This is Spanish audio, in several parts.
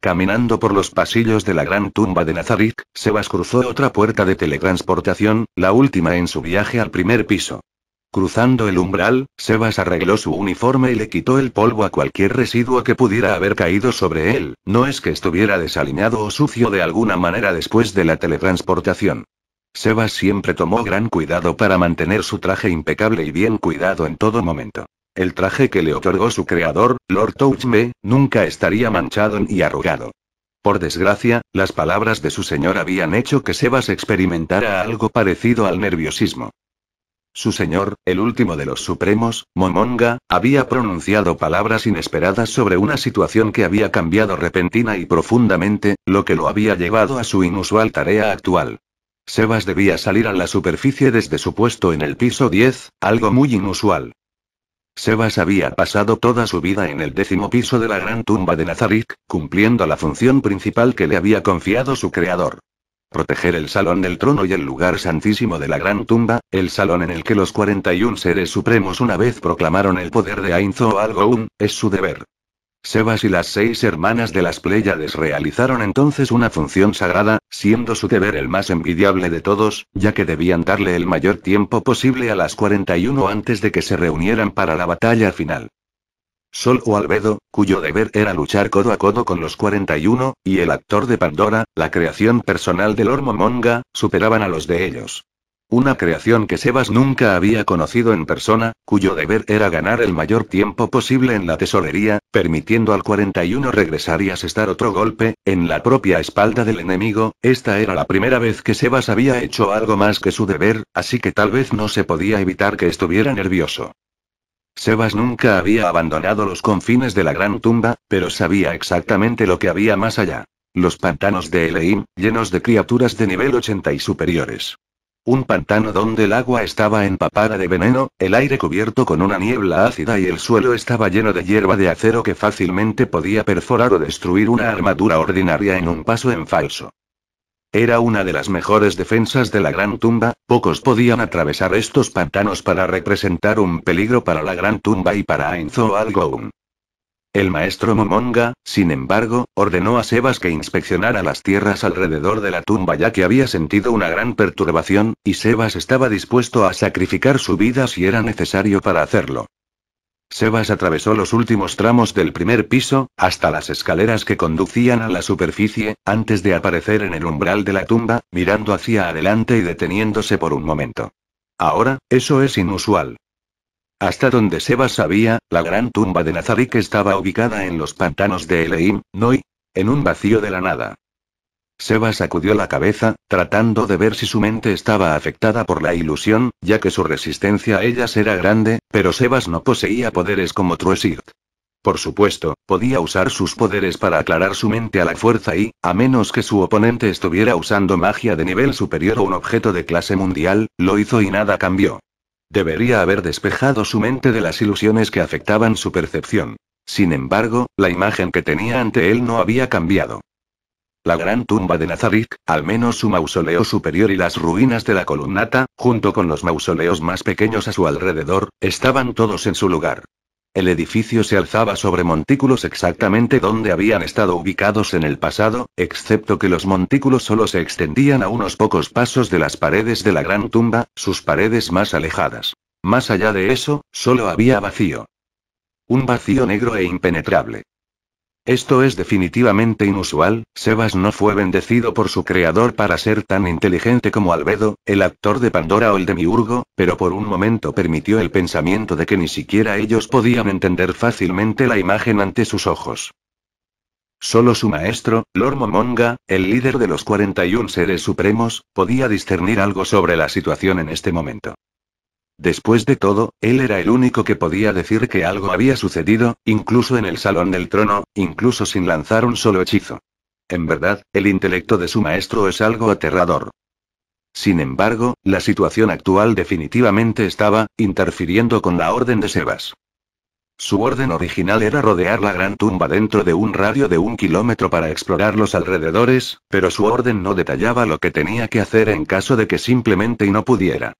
Caminando por los pasillos de la gran tumba de Nazarick, Sebas cruzó otra puerta de teletransportación, la última en su viaje al primer piso. Cruzando el umbral, Sebas arregló su uniforme y le quitó el polvo a cualquier residuo que pudiera haber caído sobre él, no es que estuviera desaliñado o sucio de alguna manera después de la teletransportación. Sebas siempre tomó gran cuidado para mantener su traje impecable y bien cuidado en todo momento. El traje que le otorgó su creador, Lord Touchme, nunca estaría manchado ni arrugado. Por desgracia, las palabras de su señor habían hecho que Sebas experimentara algo parecido al nerviosismo. Su señor, el último de los supremos, Momonga, había pronunciado palabras inesperadas sobre una situación que había cambiado repentina y profundamente, lo que lo había llevado a su inusual tarea actual. Sebas debía salir a la superficie desde su puesto en el piso 10, algo muy inusual. Sebas había pasado toda su vida en el 10º piso de la gran tumba de Nazarick, cumpliendo la función principal que le había confiado su creador. Proteger el salón del trono y el lugar santísimo de la gran tumba, el salón en el que los 41 seres supremos una vez proclamaron el poder de Ainzo Algoun, es su deber. Sebas y las 6 hermanas de las Pléyades realizaron entonces una función sagrada, siendo su deber el más envidiable de todos, ya que debían darle el mayor tiempo posible a las 41 antes de que se reunieran para la batalla final. Sol o Albedo, cuyo deber era luchar codo a codo con los 41, y el actor de Pandora, la creación personal del Lord Momonga, superaban a los de ellos. Una creación que Sebas nunca había conocido en persona, cuyo deber era ganar el mayor tiempo posible en la tesorería, permitiendo al 41 regresar y asestar otro golpe, en la propia espalda del enemigo. Esta era la primera vez que Sebas había hecho algo más que su deber, así que tal vez no se podía evitar que estuviera nervioso. Sebas nunca había abandonado los confines de la gran tumba, pero sabía exactamente lo que había más allá. Los pantanos de Eleim, llenos de criaturas de nivel 80 y superiores. Un pantano donde el agua estaba empapada de veneno, el aire cubierto con una niebla ácida y el suelo estaba lleno de hierba de acero que fácilmente podía perforar o destruir una armadura ordinaria en un paso en falso. Era una de las mejores defensas de la gran tumba, pocos podían atravesar estos pantanos para representar un peligro para la gran tumba y para Ainzo Algoun. El maestro Momonga, sin embargo, ordenó a Sebas que inspeccionara las tierras alrededor de la tumba ya que había sentido una gran perturbación, y Sebas estaba dispuesto a sacrificar su vida si era necesario para hacerlo. Sebas atravesó los últimos tramos del primer piso, hasta las escaleras que conducían a la superficie, antes de aparecer en el umbral de la tumba, mirando hacia adelante y deteniéndose por un momento. Ahora, eso es inusual. Hasta donde Sebas sabía, la gran tumba de Nazarick estaba ubicada en los pantanos de Eleim, Noi, en un vacío de la nada. Sebas sacudió la cabeza, tratando de ver si su mente estaba afectada por la ilusión, ya que su resistencia a ellas era grande, pero Sebas no poseía poderes como Truesirt. Por supuesto, podía usar sus poderes para aclarar su mente a la fuerza y, a menos que su oponente estuviera usando magia de nivel superior o un objeto de clase mundial, lo hizo y nada cambió. Debería haber despejado su mente de las ilusiones que afectaban su percepción. Sin embargo, la imagen que tenía ante él no había cambiado. La gran tumba de Nazarick, al menos su mausoleo superior y las ruinas de la columnata, junto con los mausoleos más pequeños a su alrededor, estaban todos en su lugar. El edificio se alzaba sobre montículos exactamente donde habían estado ubicados en el pasado, excepto que los montículos solo se extendían a unos pocos pasos de las paredes de la gran tumba, sus paredes más alejadas. Más allá de eso, solo había vacío. Un vacío negro e impenetrable. Esto es definitivamente inusual. Sebas no fue bendecido por su creador para ser tan inteligente como Albedo, el actor de Pandora o el demiurgo, pero por un momento permitió el pensamiento de que ni siquiera ellos podían entender fácilmente la imagen ante sus ojos. Solo su maestro, Lord Momonga, el líder de los 41 seres supremos, podía discernir algo sobre la situación en este momento. Después de todo, él era el único que podía decir que algo había sucedido, incluso en el salón del trono, incluso sin lanzar un solo hechizo. En verdad, el intelecto de su maestro es algo aterrador. Sin embargo, la situación actual definitivamente estaba interfiriendo con la orden de Sebas. Su orden original era rodear la gran tumba dentro de un radio de 1 kilómetro para explorar los alrededores, pero su orden no detallaba lo que tenía que hacer en caso de que simplemente no pudiera.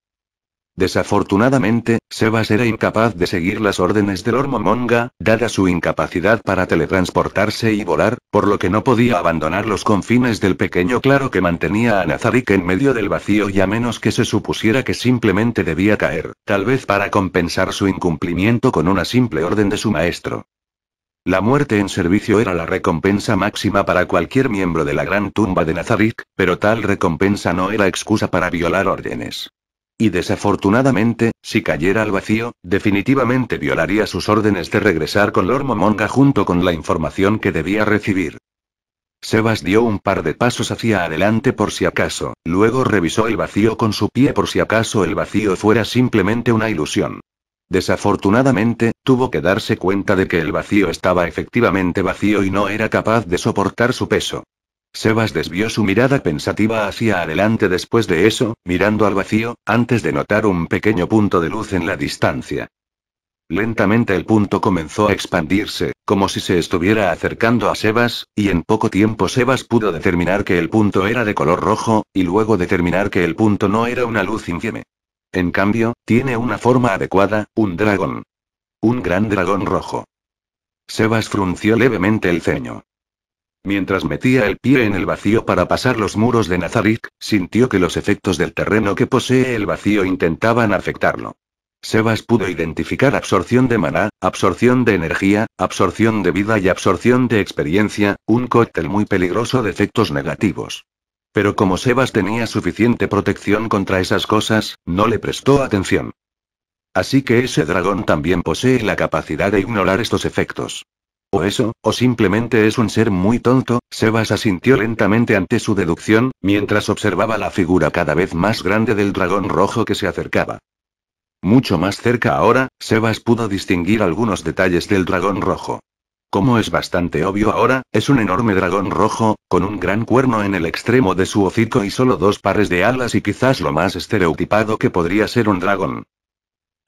Desafortunadamente, Sebas era incapaz de seguir las órdenes del Lord Momonga, dada su incapacidad para teletransportarse y volar, por lo que no podía abandonar los confines del pequeño claro que mantenía a Nazarik en medio del vacío, y a menos que se supusiera que simplemente debía caer, tal vez para compensar su incumplimiento con una simple orden de su maestro. La muerte en servicio era la recompensa máxima para cualquier miembro de la gran tumba de Nazarik, pero tal recompensa no era excusa para violar órdenes. Y desafortunadamente, si cayera al vacío, definitivamente violaría sus órdenes de regresar con Lord Momonga junto con la información que debía recibir. Sebas dio un par de pasos hacia adelante por si acaso, luego revisó el vacío con su pie por si acaso el vacío fuera simplemente una ilusión. Desafortunadamente, tuvo que darse cuenta de que el vacío estaba efectivamente vacío y no era capaz de soportar su peso. Sebas desvió su mirada pensativa hacia adelante después de eso, mirando al vacío, antes de notar un pequeño punto de luz en la distancia. Lentamente el punto comenzó a expandirse, como si se estuviera acercando a Sebas, y en poco tiempo Sebas pudo determinar que el punto era de color rojo, y luego determinar que el punto no era una luz infieme. En cambio, tiene una forma adecuada, un dragón. Un gran dragón rojo. Sebas frunció levemente el ceño. Mientras metía el pie en el vacío para pasar los muros de Nazarik, sintió que los efectos del terreno que posee el vacío intentaban afectarlo. Sebas pudo identificar absorción de maná, absorción de energía, absorción de vida y absorción de experiencia, un cóctel muy peligroso de efectos negativos. Pero como Sebas tenía suficiente protección contra esas cosas, no le prestó atención. Así que ese dragón también posee la capacidad de ignorar estos efectos. O eso, o simplemente es un ser muy tonto. Sebas asintió lentamente ante su deducción, mientras observaba la figura cada vez más grande del dragón rojo que se acercaba. Mucho más cerca ahora, Sebas pudo distinguir algunos detalles del dragón rojo. Como es bastante obvio ahora, es un enorme dragón rojo, con un gran cuerno en el extremo de su hocico y solo 2 pares de alas y quizás lo más estereotipado que podría ser un dragón.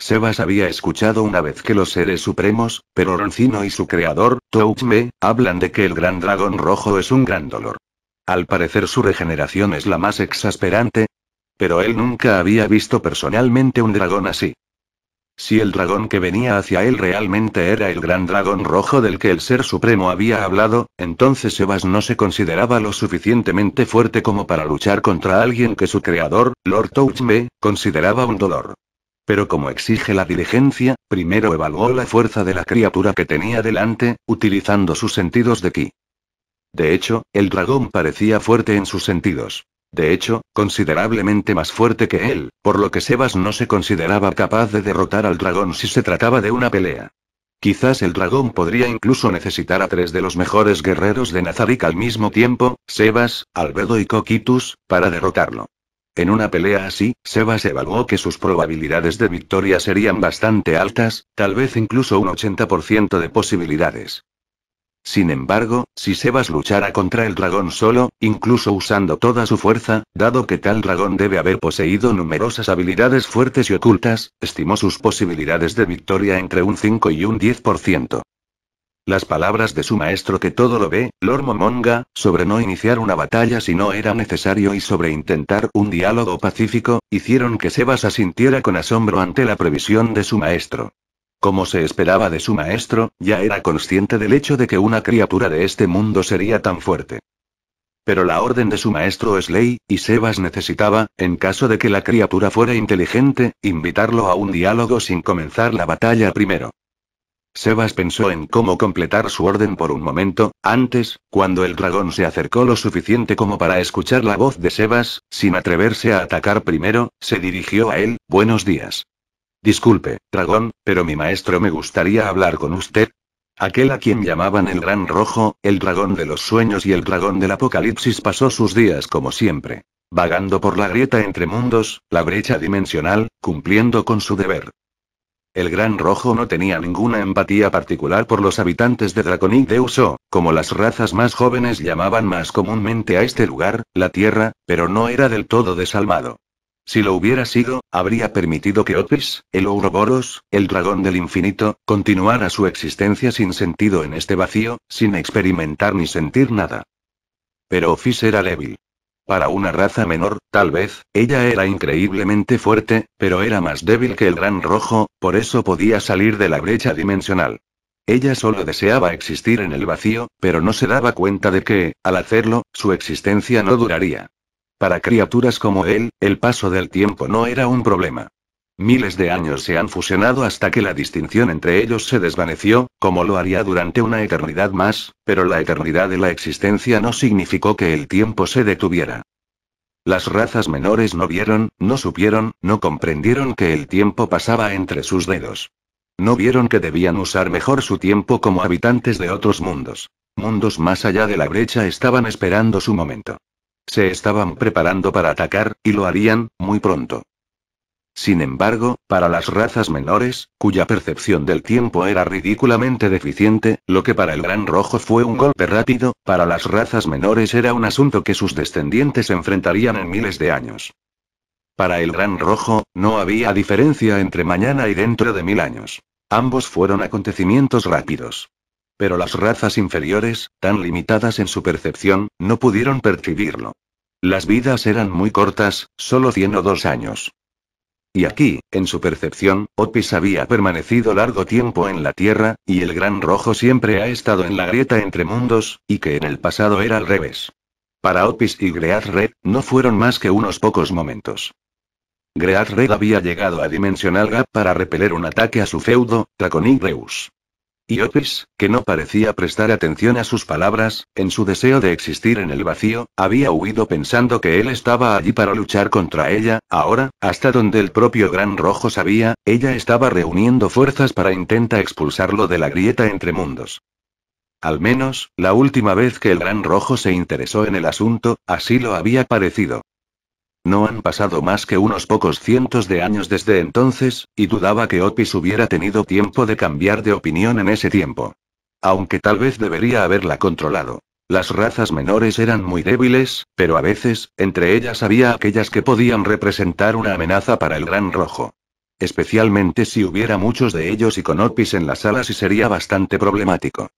Sebas había escuchado una vez que los seres supremos, pero Roncino y su creador, Touchme, hablan de que el gran dragón rojo es un gran dolor. Al parecer su regeneración es la más exasperante. Pero él nunca había visto personalmente un dragón así. Si el dragón que venía hacia él realmente era el gran dragón rojo del que el ser supremo había hablado, entonces Sebas no se consideraba lo suficientemente fuerte como para luchar contra alguien que su creador, Lord Touchme, consideraba un dolor. Pero como exige la diligencia, primero evaluó la fuerza de la criatura que tenía delante, utilizando sus sentidos de ki. De hecho, el dragón parecía fuerte en sus sentidos. De hecho, considerablemente más fuerte que él, por lo que Sebas no se consideraba capaz de derrotar al dragón si se trataba de una pelea. Quizás el dragón podría incluso necesitar a 3 de los mejores guerreros de Nazarik al mismo tiempo, Sebas, Albedo y Coquitus, para derrotarlo. En una pelea así, Sebas evaluó que sus probabilidades de victoria serían bastante altas, tal vez incluso un 80% de posibilidades. Sin embargo, si Sebas luchara contra el dragón solo, incluso usando toda su fuerza, dado que tal dragón debe haber poseído numerosas habilidades fuertes y ocultas, estimó sus posibilidades de victoria entre un 5 y un 10%. Las palabras de su maestro que todo lo ve, Lord Momonga, sobre no iniciar una batalla si no era necesario y sobre intentar un diálogo pacífico, hicieron que Sebas asintiera con asombro ante la previsión de su maestro. Como se esperaba de su maestro, ya era consciente del hecho de que una criatura de este mundo sería tan fuerte. Pero la orden de su maestro es ley, y Sebas necesitaba, en caso de que la criatura fuera inteligente, invitarlo a un diálogo sin comenzar la batalla primero. Sebas pensó en cómo completar su orden por un momento, antes, cuando el dragón se acercó lo suficiente como para escuchar la voz de Sebas, sin atreverse a atacar primero, se dirigió a él. Buenos días. Disculpe, dragón, pero mi maestro me gustaría hablar con usted. Aquel a quien llamaban el Gran Rojo, el dragón de los sueños y el dragón del apocalipsis pasó sus días como siempre, vagando por la grieta entre mundos, la brecha dimensional, cumpliendo con su deber. El Gran Rojo no tenía ninguna empatía particular por los habitantes de Draconic Deuso, como las razas más jóvenes llamaban más comúnmente a este lugar, la Tierra, pero no era del todo desalmado. Si lo hubiera sido, habría permitido que Otis, el Ouroboros, el dragón del infinito, continuara su existencia sin sentido en este vacío, sin experimentar ni sentir nada. Pero Otis era débil. Para una raza menor, tal vez, ella era increíblemente fuerte, pero era más débil que el Gran Rojo, por eso podía salir de la brecha dimensional. Ella solo deseaba existir en el vacío, pero no se daba cuenta de que, al hacerlo, su existencia no duraría. Para criaturas como él, el paso del tiempo no era un problema. Miles de años se han fusionado hasta que la distinción entre ellos se desvaneció, como lo haría durante una eternidad más, pero la eternidad de la existencia no significó que el tiempo se detuviera. Las razas menores no vieron, no supieron, no comprendieron que el tiempo pasaba entre sus dedos. No vieron que debían usar mejor su tiempo como habitantes de otros mundos. Mundos más allá de la brecha estaban esperando su momento. Se estaban preparando para atacar, y lo harían, muy pronto. Sin embargo, para las razas menores, cuya percepción del tiempo era ridículamente deficiente, lo que para el Gran Rojo fue un golpe rápido, para las razas menores era un asunto que sus descendientes enfrentarían en miles de años. Para el Gran Rojo, no había diferencia entre mañana y dentro de 1000 años. Ambos fueron acontecimientos rápidos. Pero las razas inferiores, tan limitadas en su percepción, no pudieron percibirlo. Las vidas eran muy cortas, solo 100 o 2 años. Y aquí, en su percepción, Otis había permanecido largo tiempo en la Tierra, y el Gran Rojo siempre ha estado en la grieta entre mundos, y que en el pasado era al revés. Para Otis y Great Red, no fueron más que unos pocos momentos. Great Red había llegado a Dimensional Gap para repeler un ataque a su feudo, Draconigreus. Y Otis, que no parecía prestar atención a sus palabras, en su deseo de existir en el vacío, había huido pensando que él estaba allí para luchar contra ella. Ahora, hasta donde el propio Gran Rojo sabía, ella estaba reuniendo fuerzas para intentar expulsarlo de la grieta entre mundos. Al menos, la última vez que el Gran Rojo se interesó en el asunto, así lo había parecido. No han pasado más que unos pocos cientos de años desde entonces, y dudaba que Otis hubiera tenido tiempo de cambiar de opinión en ese tiempo. Aunque tal vez debería haberla controlado. Las razas menores eran muy débiles, pero a veces, entre ellas había aquellas que podían representar una amenaza para el Gran Rojo. Especialmente si hubiera muchos de ellos y con Otis en las salas y sería bastante problemático.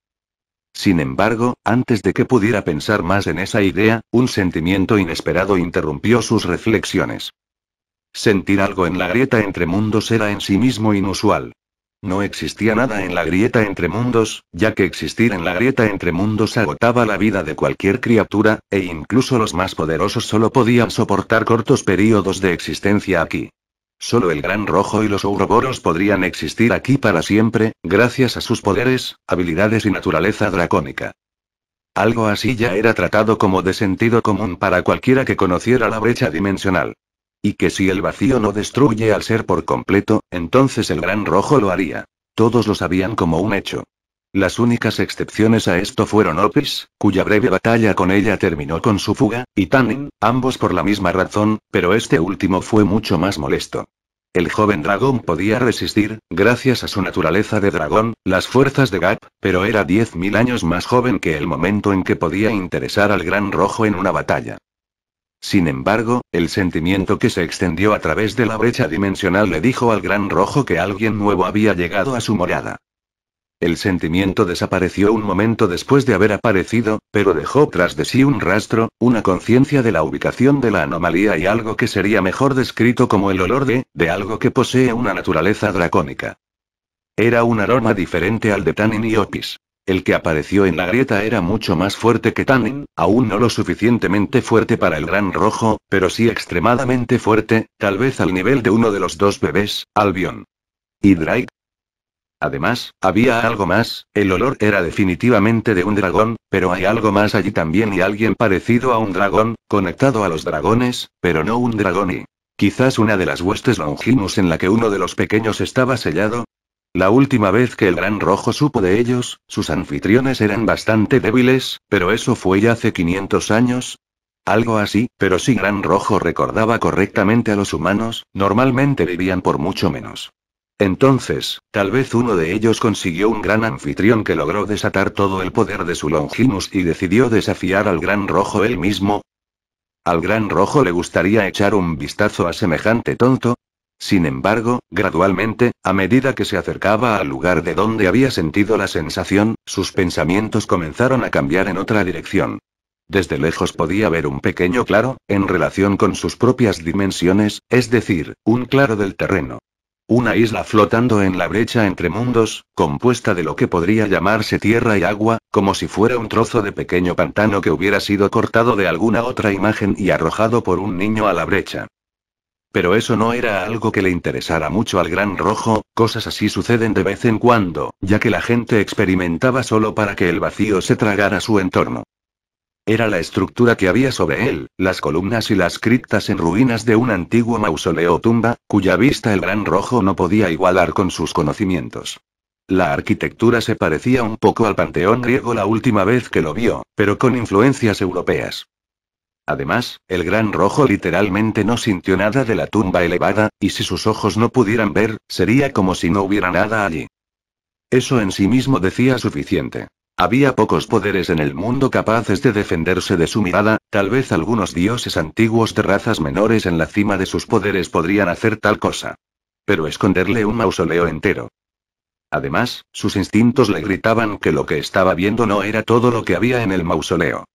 Sin embargo, antes de que pudiera pensar más en esa idea, un sentimiento inesperado interrumpió sus reflexiones. Sentir algo en la grieta entre mundos era en sí mismo inusual. No existía nada en la grieta entre mundos, ya que existir en la grieta entre mundos agotaba la vida de cualquier criatura, e incluso los más poderosos solo podían soportar cortos períodos de existencia aquí. Solo el Gran Rojo y los Ouroboros podrían existir aquí para siempre, gracias a sus poderes, habilidades y naturaleza dracónica. Algo así ya era tratado como de sentido común para cualquiera que conociera la brecha dimensional. Y que si el vacío no destruye al ser por completo, entonces el Gran Rojo lo haría. Todos lo sabían como un hecho. Las únicas excepciones a esto fueron Otis, cuya breve batalla con ella terminó con su fuga, y Tannin, ambos por la misma razón, pero este último fue mucho más molesto. El joven dragón podía resistir, gracias a su naturaleza de dragón, las fuerzas de Gap, pero era 10.000 años más joven que el momento en que podía interesar al Gran Rojo en una batalla. Sin embargo, el sentimiento que se extendió a través de la brecha dimensional le dijo al Gran Rojo que alguien nuevo había llegado a su morada. El sentimiento desapareció un momento después de haber aparecido, pero dejó tras de sí un rastro, una conciencia de la ubicación de la anomalía y algo que sería mejor descrito como el olor de algo que posee una naturaleza dracónica. Era un aroma diferente al de Tannin y Otis. El que apareció en la grieta era mucho más fuerte que Tannin, aún no lo suficientemente fuerte para el Gran Rojo, pero sí extremadamente fuerte, tal vez al nivel de uno de los dos bebés, Albion. ¿Y Drake? Además, había algo más, el olor era definitivamente de un dragón, pero hay algo más allí también y alguien parecido a un dragón, conectado a los dragones, pero no un dragón y quizás una de las huestes Longinus en la que uno de los pequeños estaba sellado. La última vez que el Gran Rojo supo de ellos, sus anfitriones eran bastante débiles, pero eso fue ya hace 500 años. Algo así, pero si Gran Rojo recordaba correctamente a los humanos, normalmente vivían por mucho menos. Entonces, tal vez uno de ellos consiguió un gran anfitrión que logró desatar todo el poder de su Longinus y decidió desafiar al Gran Rojo él mismo. ¿Al Gran Rojo le gustaría echar un vistazo a semejante tonto? Sin embargo, gradualmente, a medida que se acercaba al lugar de donde había sentido la sensación, sus pensamientos comenzaron a cambiar en otra dirección. Desde lejos podía ver un pequeño claro, en relación con sus propias dimensiones, es decir, un claro del terreno. Una isla flotando en la brecha entre mundos, compuesta de lo que podría llamarse tierra y agua, como si fuera un trozo de pequeño pantano que hubiera sido cortado de alguna otra imagen y arrojado por un niño a la brecha. Pero eso no era algo que le interesara mucho al Gran Rojo, cosas así suceden de vez en cuando, ya que la gente experimentaba solo para que el vacío se tragara su entorno. Era la estructura que había sobre él, las columnas y las criptas en ruinas de un antiguo mausoleo o tumba, cuya vista el Gran Rojo no podía igualar con sus conocimientos. La arquitectura se parecía un poco al panteón griego la última vez que lo vio, pero con influencias europeas. Además, el Gran Rojo literalmente no sintió nada de la tumba elevada, y si sus ojos no pudieran ver, sería como si no hubiera nada allí. Eso en sí mismo decía suficiente. Había pocos poderes en el mundo capaces de defenderse de su mirada, tal vez algunos dioses antiguos de razas menores en la cima de sus poderes podrían hacer tal cosa. Pero esconderle un mausoleo entero. Además, sus instintos le gritaban que lo que estaba viendo no era todo lo que había en el mausoleo.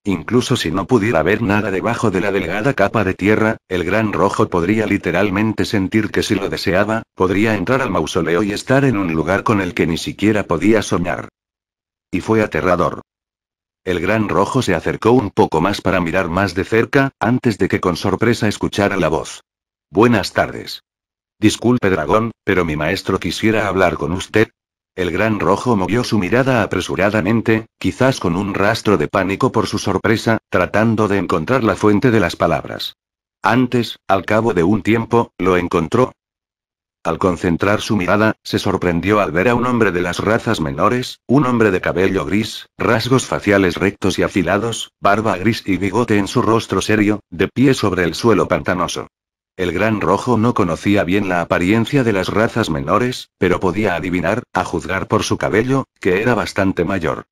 Incluso si no pudiera ver nada debajo de la delgada capa de tierra, el Gran Rojo podría literalmente sentir que si lo deseaba, podría entrar al mausoleo y estar en un lugar con el que ni siquiera podía soñar. Y fue aterrador. El Gran Rojo se acercó un poco más para mirar más de cerca, antes de que con sorpresa escuchara la voz. Buenas tardes. Disculpe, dragón, pero mi maestro quisiera hablar con usted. El Gran Rojo movió su mirada apresuradamente, quizás con un rastro de pánico por su sorpresa, tratando de encontrar la fuente de las palabras. Antes, al cabo de un tiempo, lo encontró. Al concentrar su mirada, se sorprendió al ver a un hombre de las razas menores, un hombre de cabello gris, rasgos faciales rectos y afilados, barba gris y bigote en su rostro serio, de pie sobre el suelo pantanoso. El Gran Rojo no conocía bien la apariencia de las razas menores, pero podía adivinar, a juzgar por su cabello, que era bastante mayor.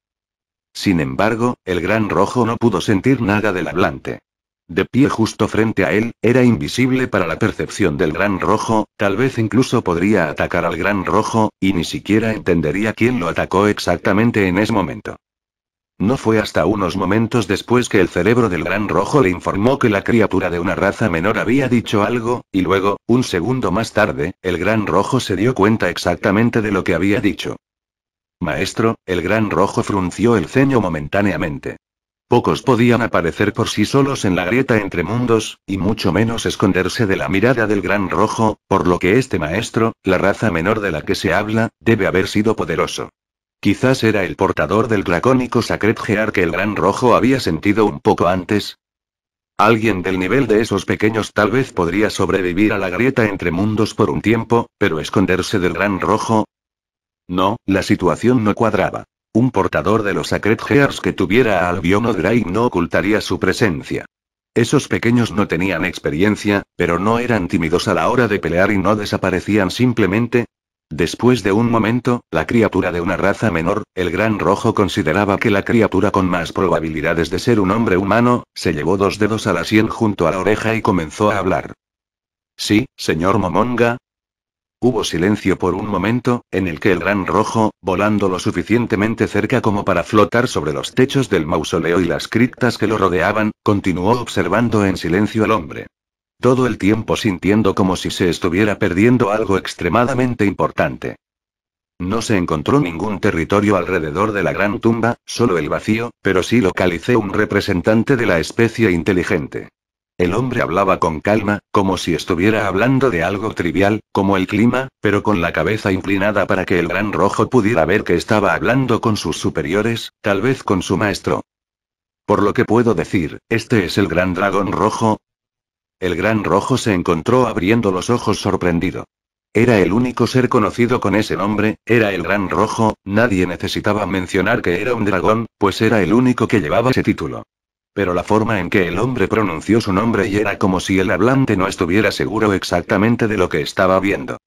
Sin embargo, el Gran Rojo no pudo sentir nada del hablante. De pie justo frente a él, era invisible para la percepción del Gran Rojo, tal vez incluso podría atacar al Gran Rojo, y ni siquiera entendería quién lo atacó exactamente en ese momento. No fue hasta unos momentos después que el cerebro del Gran Rojo le informó que la criatura de una raza menor había dicho algo, y luego, un segundo más tarde, el Gran Rojo se dio cuenta exactamente de lo que había dicho. Maestro, el Gran Rojo frunció el ceño momentáneamente. Pocos podían aparecer por sí solos en la grieta entre mundos, y mucho menos esconderse de la mirada del Gran Rojo, por lo que este maestro, la raza menor de la que se habla, debe haber sido poderoso. Quizás era el portador del dracónico Sacred Gear que el Gran Rojo había sentido un poco antes. Alguien del nivel de esos pequeños tal vez podría sobrevivir a la grieta entre mundos por un tiempo, pero esconderse del Gran Rojo. No, la situación no cuadraba. Un portador de los Sacred Gears que tuviera a Albion o Drake no ocultaría su presencia. Esos pequeños no tenían experiencia, pero no eran tímidos a la hora de pelear y no desaparecían simplemente. Después de un momento, la criatura de una raza menor, el Gran Rojo consideraba que la criatura con más probabilidades de ser un hombre humano, se llevó dos dedos a la sien junto a la oreja y comenzó a hablar. Sí, señor Momonga. Hubo silencio por un momento, en el que el Gran Rojo, volando lo suficientemente cerca como para flotar sobre los techos del mausoleo y las criptas que lo rodeaban, continuó observando en silencio al hombre. Todo el tiempo sintiendo como si se estuviera perdiendo algo extremadamente importante. No se encontró ningún territorio alrededor de la gran tumba, solo el vacío, pero sí localicé un representante de la especie inteligente. El hombre hablaba con calma, como si estuviera hablando de algo trivial, como el clima, pero con la cabeza inclinada para que el Gran Rojo pudiera ver que estaba hablando con sus superiores, tal vez con su maestro. Por lo que puedo decir, este es el Gran Dragón Rojo. El Gran Rojo se encontró abriendo los ojos sorprendido. Era el único ser conocido con ese nombre, era el Gran Rojo, nadie necesitaba mencionar que era un dragón, pues era el único que llevaba ese título. Pero la forma en que el hombre pronunció su nombre y era como si el hablante no estuviera seguro exactamente de lo que estaba viendo.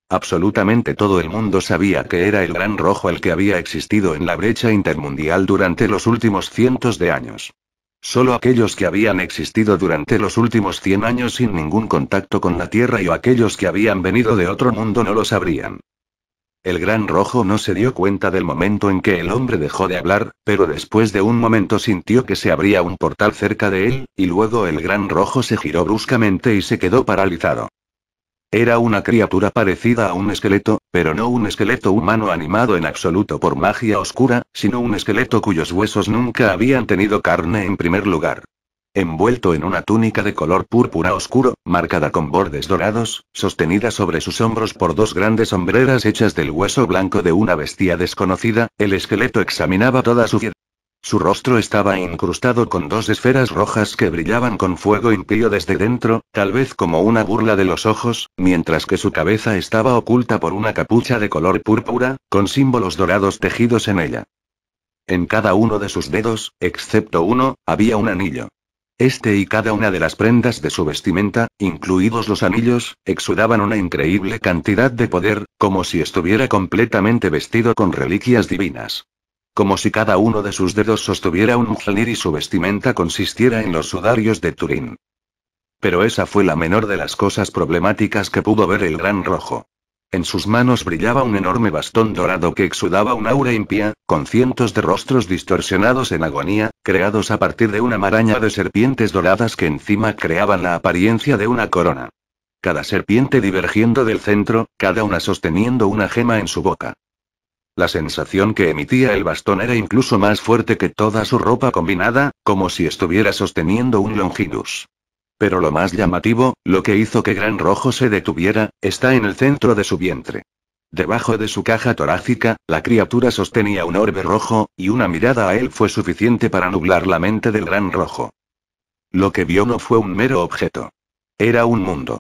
Absolutamente todo el mundo sabía que era el Gran Rojo el que había existido en la brecha intermundial durante los últimos cientos de años. Solo aquellos que habían existido durante los últimos 100 años sin ningún contacto con la Tierra y aquellos que habían venido de otro mundo no lo sabrían. El gran rojo no se dio cuenta del momento en que el hombre dejó de hablar, pero después de un momento sintió que se abría un portal cerca de él, y luego el gran rojo se giró bruscamente y se quedó paralizado. Era una criatura parecida a un esqueleto, pero no un esqueleto humano animado en absoluto por magia oscura, sino un esqueleto cuyos huesos nunca habían tenido carne en primer lugar. Envuelto en una túnica de color púrpura oscuro, marcada con bordes dorados, sostenida sobre sus hombros por dos grandes hombreras hechas del hueso blanco de una bestia desconocida, el esqueleto examinaba toda su piel. Su rostro estaba incrustado con dos esferas rojas que brillaban con fuego impío desde dentro, tal vez como una burla de los ojos, mientras que su cabeza estaba oculta por una capucha de color púrpura, con símbolos dorados tejidos en ella. En cada uno de sus dedos, excepto uno, había un anillo. Este y cada una de las prendas de su vestimenta, incluidos los anillos, exudaban una increíble cantidad de poder, como si estuviera completamente vestido con reliquias divinas. Como si cada uno de sus dedos sostuviera un Mjolnir y su vestimenta consistiera en los sudarios de Turín. Pero esa fue la menor de las cosas problemáticas que pudo ver el Gran Rojo. En sus manos brillaba un enorme bastón dorado que exudaba un aura impía, con cientos de rostros distorsionados en agonía, creados a partir de una maraña de serpientes doradas que encima creaban la apariencia de una corona. Cada serpiente divergiendo del centro, cada una sosteniendo una gema en su boca. La sensación que emitía el bastón era incluso más fuerte que toda su ropa combinada, como si estuviera sosteniendo un Longidus. Pero lo más llamativo, lo que hizo que Gran Rojo se detuviera, está en el centro de su vientre. Debajo de su caja torácica, la criatura sostenía un orbe rojo, y una mirada a él fue suficiente para nublar la mente del Gran Rojo. Lo que vio no fue un mero objeto. Era un mundo.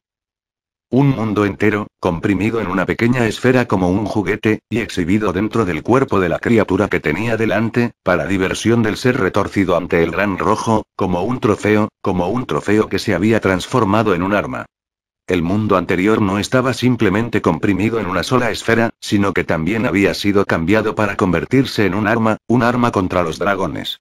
Un mundo entero, comprimido en una pequeña esfera como un juguete, y exhibido dentro del cuerpo de la criatura que tenía delante, para diversión del ser retorcido ante el Gran Rojo, como un trofeo que se había transformado en un arma. El mundo anterior no estaba simplemente comprimido en una sola esfera, sino que también había sido cambiado para convertirse en un arma contra los dragones.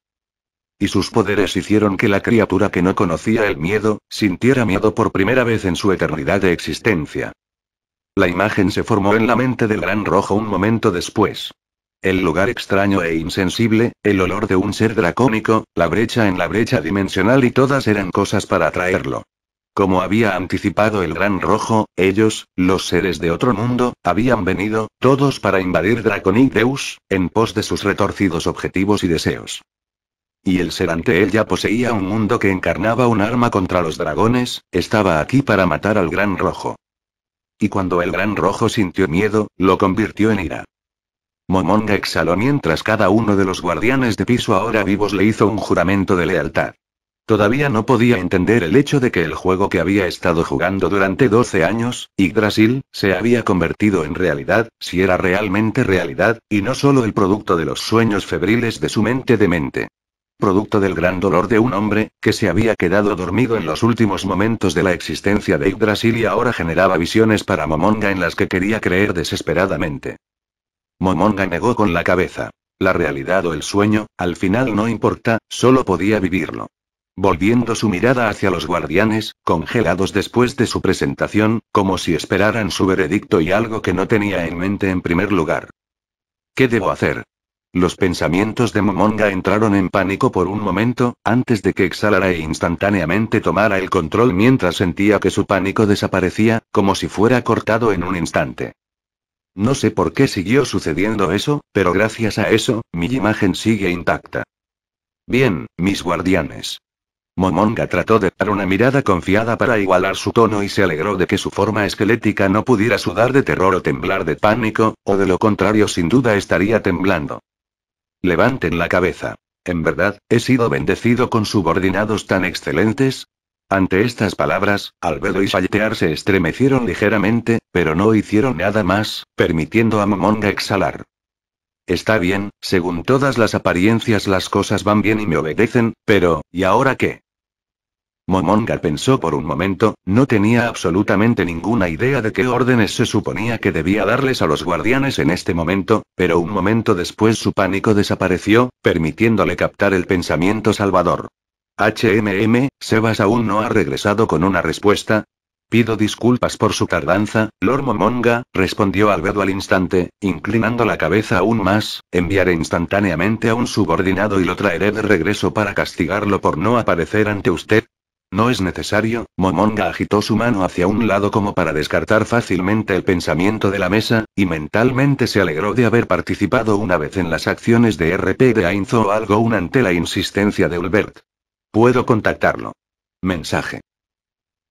Y sus poderes hicieron que la criatura que no conocía el miedo, sintiera miedo por primera vez en su eternidad de existencia. La imagen se formó en la mente del Gran Rojo un momento después. El lugar extraño e insensible, el olor de un ser dracónico, la brecha en la brecha dimensional y todas eran cosas para atraerlo. Como había anticipado el Gran Rojo, ellos, los seres de otro mundo, habían venido, todos para invadir Draconic Deus, en pos de sus retorcidos objetivos y deseos. Y el ser ante él ya poseía un mundo que encarnaba un arma contra los dragones, estaba aquí para matar al Gran Rojo. Y cuando el Gran Rojo sintió miedo, lo convirtió en ira. Momonga exhaló mientras cada uno de los guardianes de piso ahora vivos le hizo un juramento de lealtad. Todavía no podía entender el hecho de que el juego que había estado jugando durante 12 años, Yggdrasil, se había convertido en realidad, si era realmente realidad, y no solo el producto de los sueños febriles de su mente demente. Producto del gran dolor de un hombre, que se había quedado dormido en los últimos momentos de la existencia de Yggdrasil y ahora generaba visiones para Momonga en las que quería creer desesperadamente. Momonga negó con la cabeza. La realidad o el sueño, al final no importa, solo podía vivirlo. Volviendo su mirada hacia los guardianes, congelados después de su presentación, como si esperaran su veredicto y algo que no tenía en mente en primer lugar. ¿Qué debo hacer? Los pensamientos de Momonga entraron en pánico por un momento, antes de que exhalara e instantáneamente tomara el control mientras sentía que su pánico desaparecía, como si fuera cortado en un instante. No sé por qué siguió sucediendo eso, pero gracias a eso, mi imagen sigue intacta. Bien, mis guardianes. Momonga trató de dar una mirada confiada para igualar su tono y se alegró de que su forma esquelética no pudiera sudar de terror o temblar de pánico, o de lo contrario sin duda estaría temblando. Levanten la cabeza. ¿En verdad, he sido bendecido con subordinados tan excelentes? Ante estas palabras, Albedo y Shaltear se estremecieron ligeramente, pero no hicieron nada más, permitiendo a Momonga exhalar. Está bien, según todas las apariencias las cosas van bien y me obedecen, pero, ¿y ahora qué? Momonga pensó por un momento, no tenía absolutamente ninguna idea de qué órdenes se suponía que debía darles a los guardianes en este momento, pero un momento después su pánico desapareció, permitiéndole captar el pensamiento salvador. HMM, Sebas aún no ha regresado con una respuesta. Pido disculpas por su tardanza, Lord Momonga, respondió Albedo al instante, inclinando la cabeza aún más. Enviaré instantáneamente a un subordinado y lo traeré de regreso para castigarlo por no aparecer ante usted. No es necesario. Momonga agitó su mano hacia un lado como para descartar fácilmente el pensamiento de la mesa, y mentalmente se alegró de haber participado una vez en las acciones de RP de Ainzo o algo ante la insistencia de Ulbert. Puedo contactarlo. Mensaje.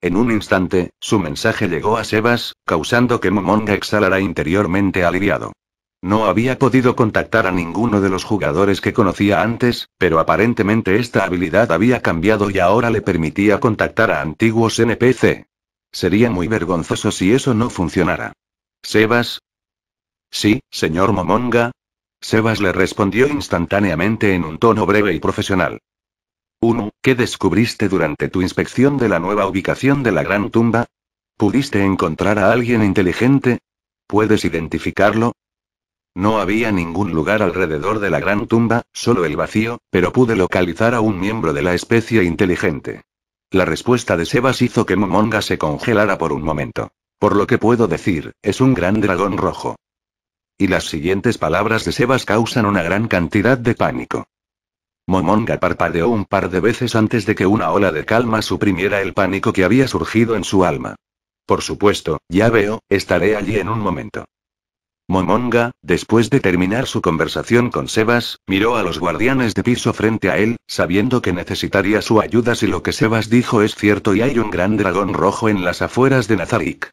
En un instante, su mensaje llegó a Sebas, causando que Momonga exhalara interiormente aliviado. No había podido contactar a ninguno de los jugadores que conocía antes, pero aparentemente esta habilidad había cambiado y ahora le permitía contactar a antiguos NPC. Sería muy vergonzoso si eso no funcionara. ¿Sebas? Sí, señor Momonga. Sebas le respondió instantáneamente en un tono breve y profesional. 1. ¿Qué descubriste durante tu inspección de la nueva ubicación de la Gran Tumba? ¿Pudiste encontrar a alguien inteligente? ¿Puedes identificarlo? No había ningún lugar alrededor de la Gran Tumba, solo el vacío, pero pude localizar a un miembro de la especie inteligente. La respuesta de Sebas hizo que Momonga se congelara por un momento. Por lo que puedo decir, es un gran dragón rojo. Y las siguientes palabras de Sebas causan una gran cantidad de pánico. Momonga parpadeó un par de veces antes de que una ola de calma suprimiera el pánico que había surgido en su alma. Por supuesto, ya veo, estaré allí en un momento. Momonga, después de terminar su conversación con Sebas, miró a los guardianes de piso frente a él, sabiendo que necesitaría su ayuda si lo que Sebas dijo es cierto y hay un gran dragón rojo en las afueras de Nazarick.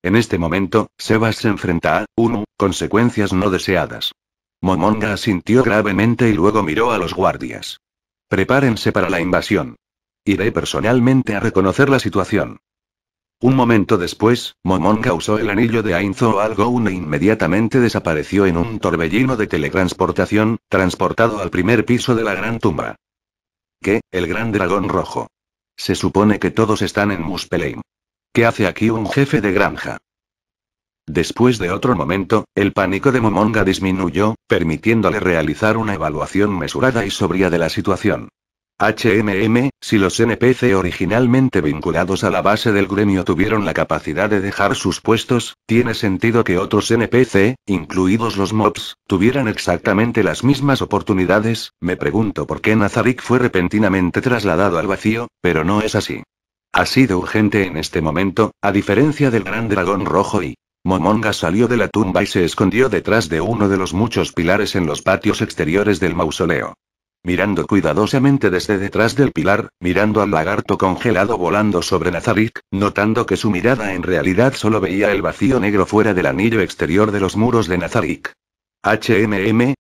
En este momento, Sebas se enfrenta a 1. Consecuencias no deseadas. Momonga asintió gravemente y luego miró a los guardias. Prepárense para la invasión. Iré personalmente a reconocer la situación. Un momento después, Momonga usó el anillo de Ainzo o algo e inmediatamente desapareció en un torbellino de teletransportación, transportado al primer piso de la Gran Tumba. ¿Qué? El gran dragón rojo. Se supone que todos están en Muspelheim. ¿Qué hace aquí un jefe de granja? Después de otro momento, el pánico de Momonga disminuyó, permitiéndole realizar una evaluación mesurada y sobria de la situación. Si los NPC originalmente vinculados a la base del gremio tuvieron la capacidad de dejar sus puestos, tiene sentido que otros NPC, incluidos los mobs, tuvieran exactamente las mismas oportunidades. Me pregunto por qué Nazarick fue repentinamente trasladado al vacío, pero no es así. Ha sido urgente en este momento, a diferencia del gran dragón rojo y... Momonga salió de la tumba y se escondió detrás de uno de los muchos pilares en los patios exteriores del mausoleo. Mirando cuidadosamente desde detrás del pilar, mirando al lagarto congelado volando sobre Nazarick, notando que su mirada en realidad solo veía el vacío negro fuera del anillo exterior de los muros de Nazarick.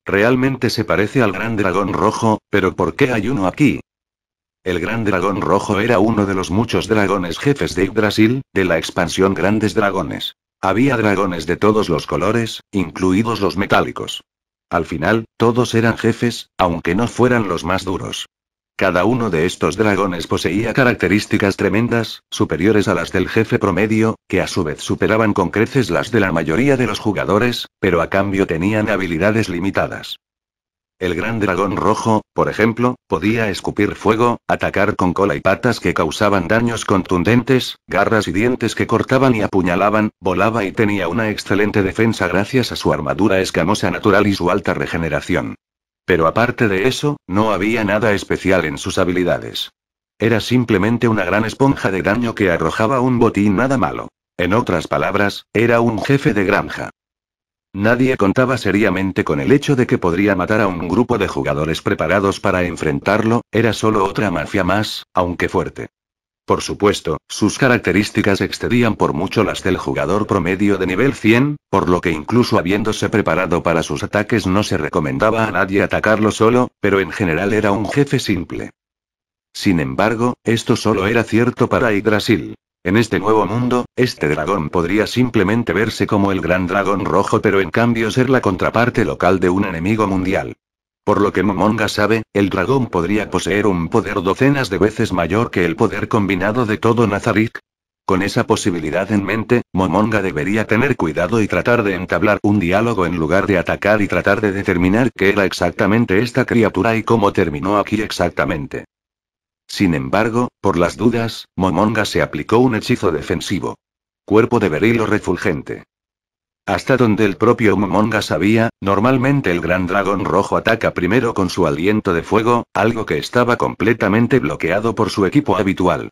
Realmente se parece al gran dragón rojo, pero ¿por qué hay uno aquí? El gran dragón rojo era uno de los muchos dragones jefes de Yggdrasil, de la expansión Grandes Dragones. Había dragones de todos los colores, incluidos los metálicos. Al final, todos eran jefes, aunque no fueran los más duros. Cada uno de estos dragones poseía características tremendas, superiores a las del jefe promedio, que a su vez superaban con creces las de la mayoría de los jugadores, pero a cambio tenían habilidades limitadas. El gran dragón rojo, por ejemplo, podía escupir fuego, atacar con cola y patas que causaban daños contundentes, garras y dientes que cortaban y apuñalaban, volaba y tenía una excelente defensa gracias a su armadura escamosa natural y su alta regeneración. Pero aparte de eso, no había nada especial en sus habilidades. Era simplemente una gran esponja de daño que arrojaba un botín nada malo. En otras palabras, era un jefe de granja. Nadie contaba seriamente con el hecho de que podría matar a un grupo de jugadores preparados para enfrentarlo, era solo otra mafia más, aunque fuerte. Por supuesto, sus características excedían por mucho las del jugador promedio de nivel 100, por lo que incluso habiéndose preparado para sus ataques no se recomendaba a nadie atacarlo solo, pero en general era un jefe simple. Sin embargo, esto solo era cierto para Yggdrasil. En este nuevo mundo, este dragón podría simplemente verse como el gran dragón rojo pero en cambio ser la contraparte local de un enemigo mundial. Por lo que Momonga sabe, el dragón podría poseer un poder docenas de veces mayor que el poder combinado de todo Nazarick. Con esa posibilidad en mente, Momonga debería tener cuidado y tratar de entablar un diálogo en lugar de atacar y tratar de determinar qué era exactamente esta criatura y cómo terminó aquí exactamente. Sin embargo, por las dudas, Momonga se aplicó un hechizo defensivo. Cuerpo de berilo refulgente. Hasta donde el propio Momonga sabía, normalmente el gran dragón rojo ataca primero con su aliento de fuego, algo que estaba completamente bloqueado por su equipo habitual.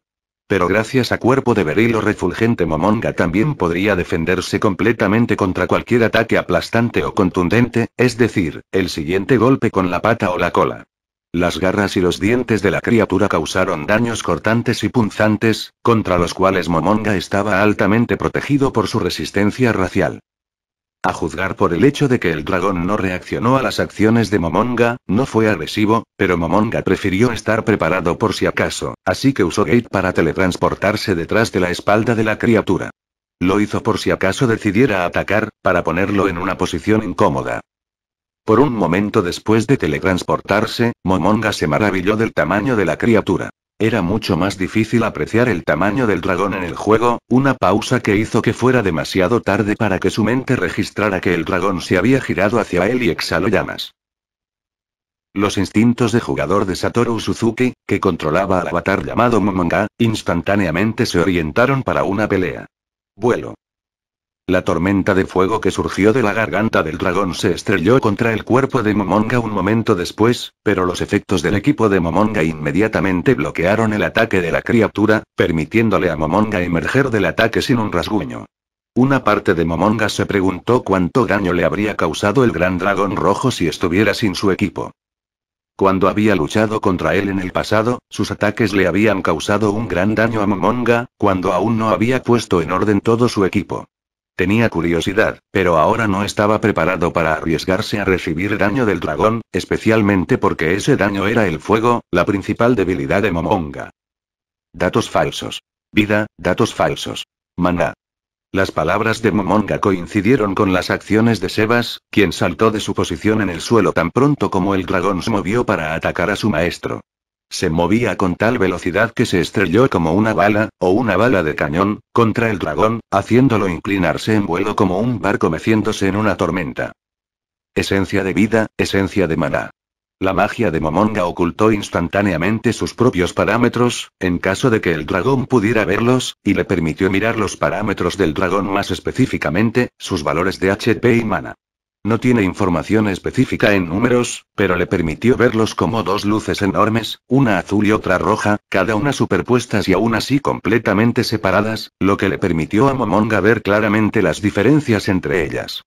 Pero gracias a cuerpo de berilo refulgente Momonga también podría defenderse completamente contra cualquier ataque aplastante o contundente, es decir, el siguiente golpe con la pata o la cola. Las garras y los dientes de la criatura causaron daños cortantes y punzantes, contra los cuales Momonga estaba altamente protegido por su resistencia racial. A juzgar por el hecho de que el dragón no reaccionó a las acciones de Momonga, no fue agresivo, pero Momonga prefirió estar preparado por si acaso, así que usó Gate para teletransportarse detrás de la espalda de la criatura. Lo hizo por si acaso decidiera atacar, para ponerlo en una posición incómoda. Por un momento después de teletransportarse, Momonga se maravilló del tamaño de la criatura. Era mucho más difícil apreciar el tamaño del dragón en el juego, una pausa que hizo que fuera demasiado tarde para que su mente registrara que el dragón se había girado hacia él y exhaló llamas. Los instintos de jugador de Satoru Suzuki, que controlaba al avatar llamado Momonga, instantáneamente se orientaron para una pelea. Vuelo. La tormenta de fuego que surgió de la garganta del dragón se estrelló contra el cuerpo de Momonga un momento después, pero los efectos del equipo de Momonga inmediatamente bloquearon el ataque de la criatura, permitiéndole a Momonga emerger del ataque sin un rasguño. Una parte de Momonga se preguntó cuánto daño le habría causado el gran dragón rojo si estuviera sin su equipo. Cuando había luchado contra él en el pasado, sus ataques le habían causado un gran daño a Momonga, cuando aún no había puesto en orden todo su equipo. Tenía curiosidad, pero ahora no estaba preparado para arriesgarse a recibir daño del dragón, especialmente porque ese daño era el fuego, la principal debilidad de Momonga. Datos falsos. Vida, datos falsos. Maná. Las palabras de Momonga coincidieron con las acciones de Sebas, quien saltó de su posición en el suelo tan pronto como el dragón se movió para atacar a su maestro. Se movía con tal velocidad que se estrelló como una bala, o una bala de cañón, contra el dragón, haciéndolo inclinarse en vuelo como un barco meciéndose en una tormenta. Esencia de vida, esencia de maná. La magia de Momonga ocultó instantáneamente sus propios parámetros, en caso de que el dragón pudiera verlos, y le permitió mirar los parámetros del dragón más específicamente, sus valores de HP y maná. No tiene información específica en números, pero le permitió verlos como dos luces enormes, una azul y otra roja, cada una superpuestas y aún así completamente separadas, lo que le permitió a Momonga ver claramente las diferencias entre ellas.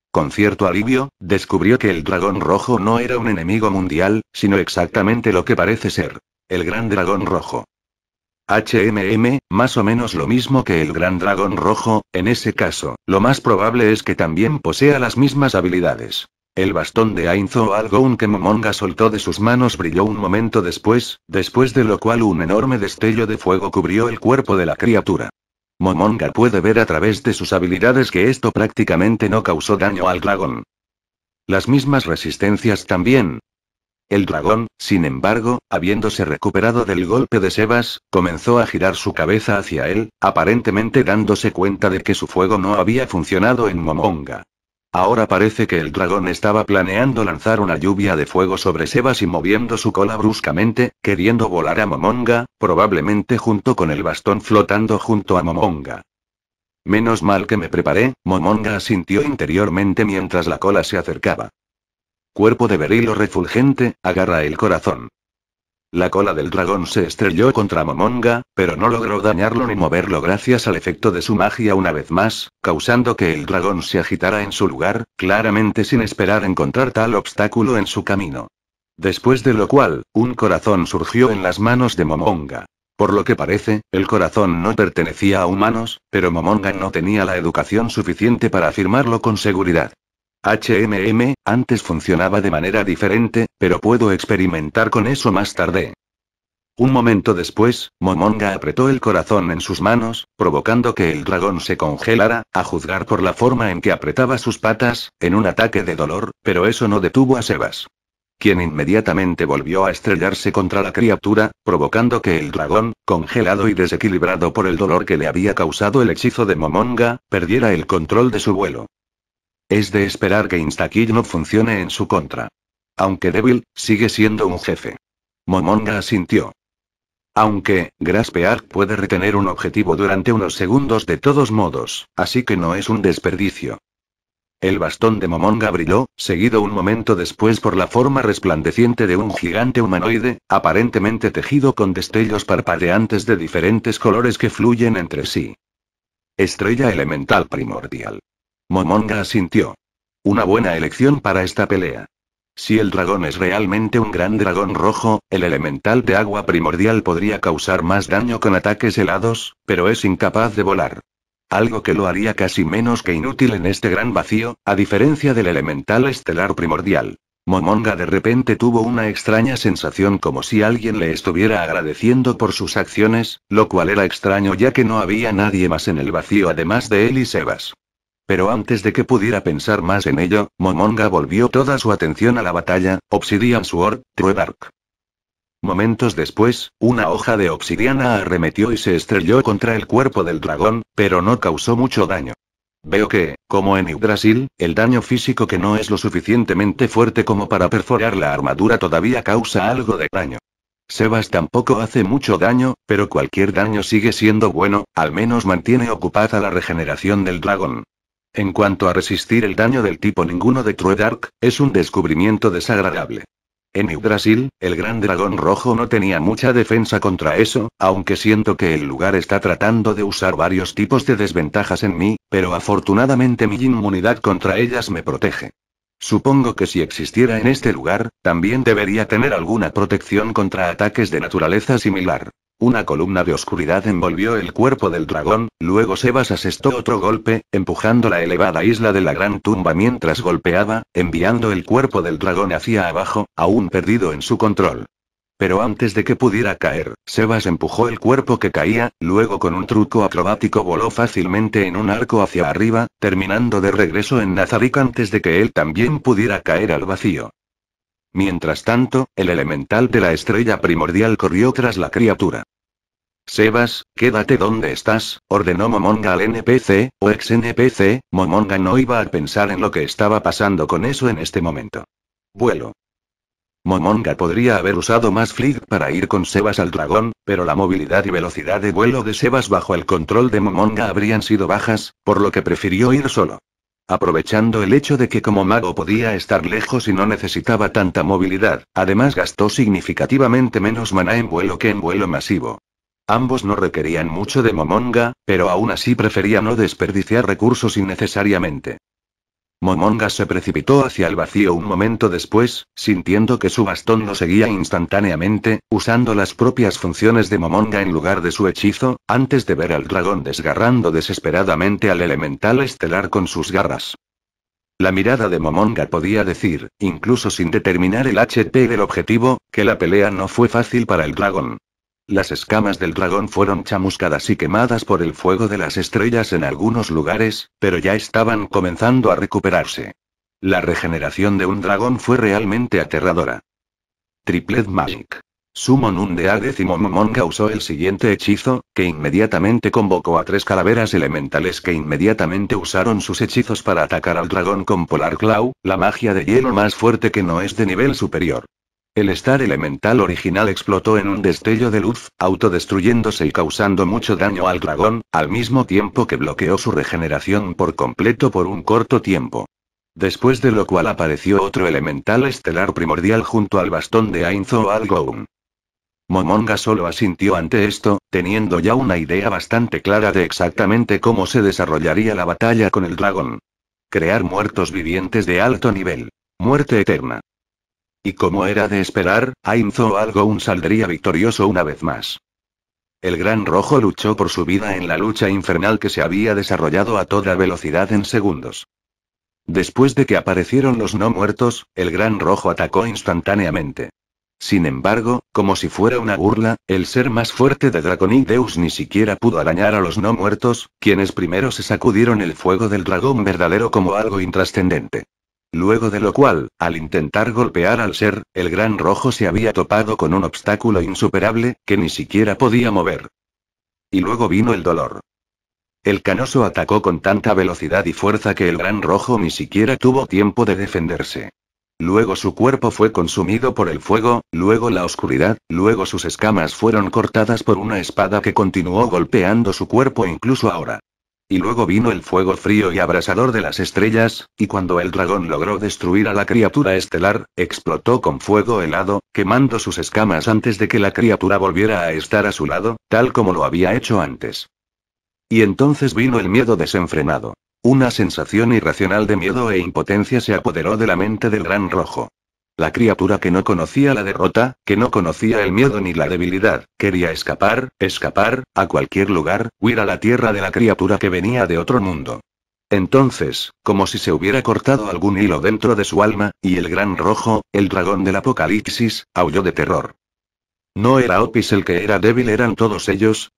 Con cierto alivio, descubrió que el dragón rojo no era un enemigo mundial, sino exactamente lo que parece ser. El gran dragón rojo. Más o menos lo mismo que el gran dragón rojo, en ese caso, lo más probable es que también posea las mismas habilidades. El bastón de Ainzo Algoun que Momonga soltó de sus manos brilló un momento después de lo cual un enorme destello de fuego cubrió el cuerpo de la criatura. Momonga puede ver a través de sus habilidades que esto prácticamente no causó daño al dragón. Las mismas resistencias también. El dragón, sin embargo, habiéndose recuperado del golpe de Sebas, comenzó a girar su cabeza hacia él, aparentemente dándose cuenta de que su fuego no había funcionado en Momonga. Ahora parece que el dragón estaba planeando lanzar una lluvia de fuego sobre Sebas y moviendo su cola bruscamente, queriendo volar a Momonga, probablemente junto con el bastón flotando junto a Momonga. Menos mal que me preparé, Momonga asintió interiormente mientras la cola se acercaba. Cuerpo de berilo refulgente, agarra el corazón. La cola del dragón se estrelló contra Momonga, pero no logró dañarlo ni moverlo gracias al efecto de su magia una vez más, causando que el dragón se agitara en su lugar, claramente sin esperar encontrar tal obstáculo en su camino. Después de lo cual, un corazón surgió en las manos de Momonga. Por lo que parece, el corazón no pertenecía a humanos, pero Momonga no tenía la educación suficiente para afirmarlo con seguridad. Antes funcionaba de manera diferente, pero puedo experimentar con eso más tarde. Un momento después, Momonga apretó el corazón en sus manos, provocando que el dragón se congelara, a juzgar por la forma en que apretaba sus patas, en un ataque de dolor, pero eso no detuvo a Sebas, quien inmediatamente volvió a estrellarse contra la criatura, provocando que el dragón, congelado y desequilibrado por el dolor que le había causado el hechizo de Momonga, perdiera el control de su vuelo. Es de esperar que Instakill no funcione en su contra. Aunque débil, sigue siendo un jefe. Momonga asintió. Aunque, Grasp Arc puede retener un objetivo durante unos segundos de todos modos, así que no es un desperdicio. El bastón de Momonga brilló, seguido un momento después por la forma resplandeciente de un gigante humanoide, aparentemente tejido con destellos parpadeantes de diferentes colores que fluyen entre sí. Estrella elemental primordial. Momonga asintió. Una buena elección para esta pelea. Si el dragón es realmente un gran dragón rojo, el elemental de agua primordial podría causar más daño con ataques helados, pero es incapaz de volar. Algo que lo haría casi menos que inútil en este gran vacío, a diferencia del elemental estelar primordial. Momonga de repente tuvo una extraña sensación como si alguien le estuviera agradeciendo por sus acciones, lo cual era extraño ya que no había nadie más en el vacío además de él y Sebas. Pero antes de que pudiera pensar más en ello, Momonga volvió toda su atención a la batalla. Obsidian Sword, True Dark. Momentos después, una hoja de obsidiana arremetió y se estrelló contra el cuerpo del dragón, pero no causó mucho daño. Veo que, como en Yggdrasil, el daño físico que no es lo suficientemente fuerte como para perforar la armadura todavía causa algo de daño. Sebas tampoco hace mucho daño, pero cualquier daño sigue siendo bueno, al menos mantiene ocupada la regeneración del dragón. En cuanto a resistir el daño del tipo ninguno de True Dark, es un descubrimiento desagradable. En Yggdrasil, el gran dragón rojo no tenía mucha defensa contra eso, aunque siento que el lugar está tratando de usar varios tipos de desventajas en mí, pero afortunadamente mi inmunidad contra ellas me protege. Supongo que si existiera en este lugar, también debería tener alguna protección contra ataques de naturaleza similar. Una columna de oscuridad envolvió el cuerpo del dragón, luego Sebas asestó otro golpe, empujando la elevada isla de la gran tumba mientras golpeaba, enviando el cuerpo del dragón hacia abajo, aún perdido en su control. Pero antes de que pudiera caer, Sebas empujó el cuerpo que caía, luego con un truco acrobático voló fácilmente en un arco hacia arriba, terminando de regreso en Nazarick antes de que él también pudiera caer al vacío. Mientras tanto, el elemental de la estrella primordial corrió tras la criatura. Sebas, quédate donde estás, ordenó Momonga al NPC, o ex-NPC. Momonga no iba a pensar en lo que estaba pasando con eso en este momento. Vuelo. Momonga podría haber usado más flight para ir con Sebas al dragón, pero la movilidad y velocidad de vuelo de Sebas bajo el control de Momonga habrían sido bajas, por lo que prefirió ir solo. Aprovechando el hecho de que como mago podía estar lejos y no necesitaba tanta movilidad, además gastó significativamente menos maná en vuelo que en vuelo masivo. Ambos no requerían mucho de Momonga, pero aún así prefería no desperdiciar recursos innecesariamente. Momonga se precipitó hacia el vacío un momento después, sintiendo que su bastón lo seguía instantáneamente, usando las propias funciones de Momonga en lugar de su hechizo, antes de ver al dragón desgarrando desesperadamente al elemental estelar con sus garras. La mirada de Momonga podía decir, incluso sin determinar el HP del objetivo, que la pelea no fue fácil para el dragón. Las escamas del dragón fueron chamuscadas y quemadas por el fuego de las estrellas en algunos lugares, pero ya estaban comenzando a recuperarse. La regeneración de un dragón fue realmente aterradora. Triplet Magic. Summon Undead y Momonga usó el siguiente hechizo, que inmediatamente convocó a 3 calaveras elementales que inmediatamente usaron sus hechizos para atacar al dragón con Polar Claw, la magia de hielo más fuerte que no es de nivel superior. El Star Elemental original explotó en un destello de luz, autodestruyéndose y causando mucho daño al dragón, al mismo tiempo que bloqueó su regeneración por completo por un corto tiempo. Después de lo cual apareció otro elemental estelar primordial junto al bastón de Ainzo Algoun. Momonga solo asintió ante esto, teniendo ya una idea bastante clara de exactamente cómo se desarrollaría la batalla con el dragón. Crear muertos vivientes de alto nivel. Muerte eterna. Y como era de esperar, Ainzo Algoun saldría victorioso una vez más. El Gran Rojo luchó por su vida en la lucha infernal que se había desarrollado a toda velocidad en segundos. Después de que aparecieron los no muertos, el Gran Rojo atacó instantáneamente. Sin embargo, como si fuera una burla, el ser más fuerte de Draconic Deus ni siquiera pudo arañar a los no muertos, quienes primero se sacudieron el fuego del dragón verdadero como algo intrascendente. Luego de lo cual, al intentar golpear al ser, el Gran Rojo se había topado con un obstáculo insuperable, que ni siquiera podía mover. Y luego vino el dolor. El canoso atacó con tanta velocidad y fuerza que el Gran Rojo ni siquiera tuvo tiempo de defenderse. luego su cuerpo fue consumido por el fuego, luego la oscuridad, luego sus escamas fueron cortadas por una espada que continuó golpeando su cuerpo incluso ahora. Y luego vino el fuego frío y abrasador de las estrellas, y cuando el dragón logró destruir a la criatura estelar, explotó con fuego helado, quemando sus escamas antes de que la criatura volviera a estar a su lado, tal como lo había hecho antes. Y entonces vino el miedo desenfrenado. Una sensación irracional de miedo e impotencia se apoderó de la mente del Gran Rojo. La criatura que no conocía la derrota, que no conocía el miedo ni la debilidad, quería escapar, a cualquier lugar, huir a la tierra de la criatura que venía de otro mundo. Entonces, como si se hubiera cortado algún hilo dentro de su alma, y el Gran Rojo, el dragón del apocalipsis, aulló de terror. No era Opis el que era débil, eran todos ellos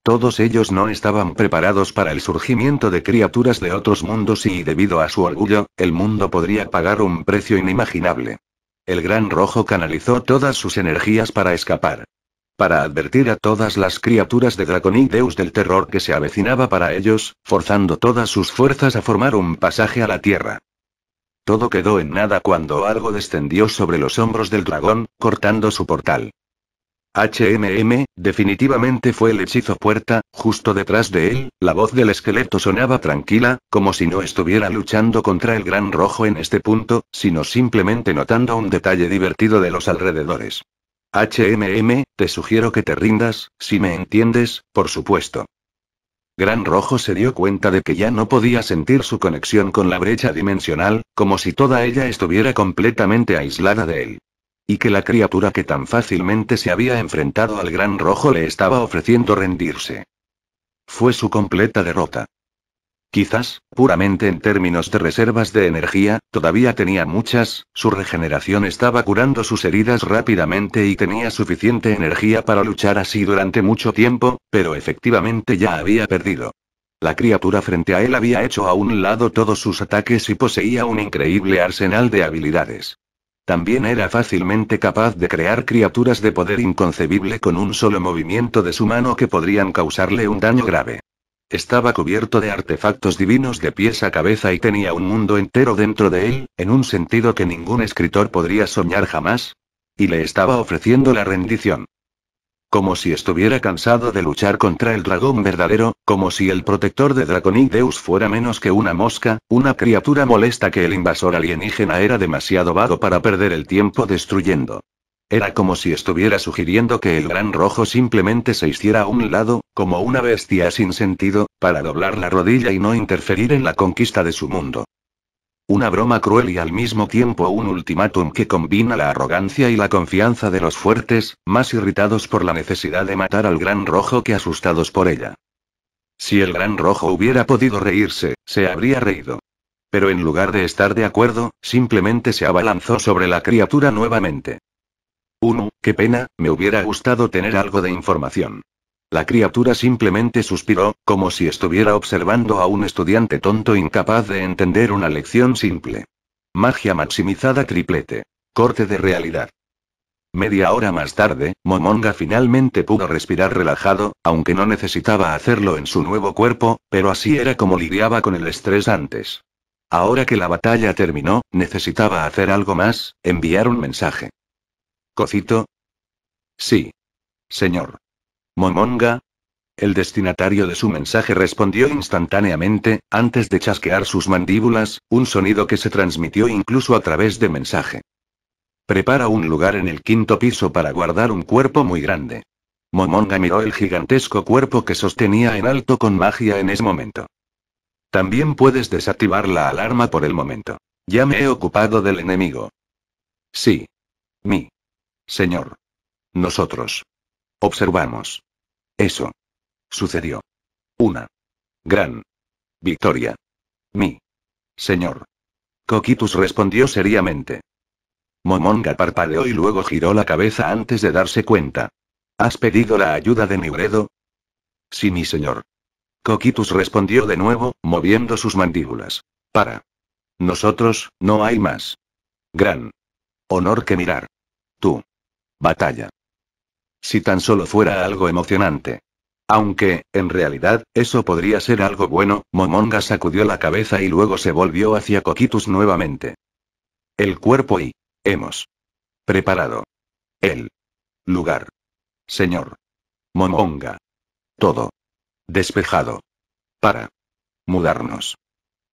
no estaban preparados para el surgimiento de criaturas de otros mundos y debido a su orgullo, el mundo podría pagar un precio inimaginable. El Gran Rojo canalizó todas sus energías para escapar. Para advertir a todas las criaturas de Draconic Deus del terror que se avecinaba para ellos, forzando todas sus fuerzas a formar un pasaje a la tierra. Todo quedó en nada cuando algo descendió sobre los hombros del dragón, cortando su portal. Definitivamente fue el hechizo puerta, justo detrás de él, la voz del esqueleto sonaba tranquila, como si no estuviera luchando contra el Gran Rojo en este punto, sino simplemente notando un detalle divertido de los alrededores. Te sugiero que te rindas, si me entiendes, por supuesto. Gran Rojo se dio cuenta de que ya no podía sentir su conexión con la brecha dimensional, como si toda ella estuviera completamente aislada de él. Y que la criatura que tan fácilmente se había enfrentado al Gran Rojo le estaba ofreciendo rendirse. Fue su completa derrota. Quizás, puramente en términos de reservas de energía, todavía tenía muchas, su regeneración estaba curando sus heridas rápidamente y tenía suficiente energía para luchar así durante mucho tiempo, pero efectivamente ya había perdido. La criatura frente a él había hecho a un lado todos sus ataques y poseía un increíble arsenal de habilidades. También era fácilmente capaz de crear criaturas de poder inconcebible con un solo movimiento de su mano que podrían causarle un daño grave. Estaba cubierto de artefactos divinos de pies a cabeza y tenía un mundo entero dentro de él, en un sentido que ningún escritor podría soñar jamás. Y le estaba ofreciendo la rendición. Como si estuviera cansado de luchar contra el dragón verdadero, como si el protector de Draconic Deus fuera menos que una mosca, una criatura molesta que el invasor alienígena era demasiado vago para perder el tiempo destruyendo. Era como si estuviera sugiriendo que el Gran Rojo simplemente se hiciera a un lado, como una bestia sin sentido, para doblar la rodilla y no interferir en la conquista de su mundo. Una broma cruel y al mismo tiempo un ultimátum que combina la arrogancia y la confianza de los fuertes, más irritados por la necesidad de matar al Gran Rojo que asustados por ella. Si el Gran Rojo hubiera podido reírse, se habría reído. Pero en lugar de estar de acuerdo, simplemente se abalanzó sobre la criatura nuevamente. Qué pena, me hubiera gustado tener algo de información. La criatura simplemente suspiró, como si estuviera observando a un estudiante tonto incapaz de entender una lección simple. Magia maximizada triplete. Corte de realidad. Media hora más tarde, Momonga finalmente pudo respirar relajado, aunque no necesitaba hacerlo en su nuevo cuerpo, pero así era como lidiaba con el estrés antes. Ahora que la batalla terminó, necesitaba hacer algo más, enviar un mensaje. ¿Cocito? Sí. Señor. Momonga. El destinatario de su mensaje respondió instantáneamente, antes de chasquear sus mandíbulas, un sonido que se transmitió incluso a través de mensaje. Prepara un lugar en el 5º piso para guardar un cuerpo muy grande. Momonga miró el gigantesco cuerpo que sostenía en alto con magia en ese momento. También puedes desactivar la alarma por el momento. Ya me he ocupado del enemigo. Sí. Mi. Señor. Nosotros. Observamos. Eso. Sucedió. Una gran victoria. Mi. Señor. Coquitus respondió seriamente. Momonga parpadeó y luego giró la cabeza antes de darse cuenta. ¿Has pedido la ayuda de Nigredo? Sí, mi señor. Coquitus respondió de nuevo, moviendo sus mandíbulas. Para nosotros, no hay más gran honor que mirar tu batalla. Si tan solo fuera algo emocionante. Aunque, en realidad, eso podría ser algo bueno, Momonga sacudió la cabeza y luego se volvió hacia Coquitus nuevamente. El cuerpo y Hemos preparado el lugar. Señor Momonga. Todo despejado. Para mudarnos.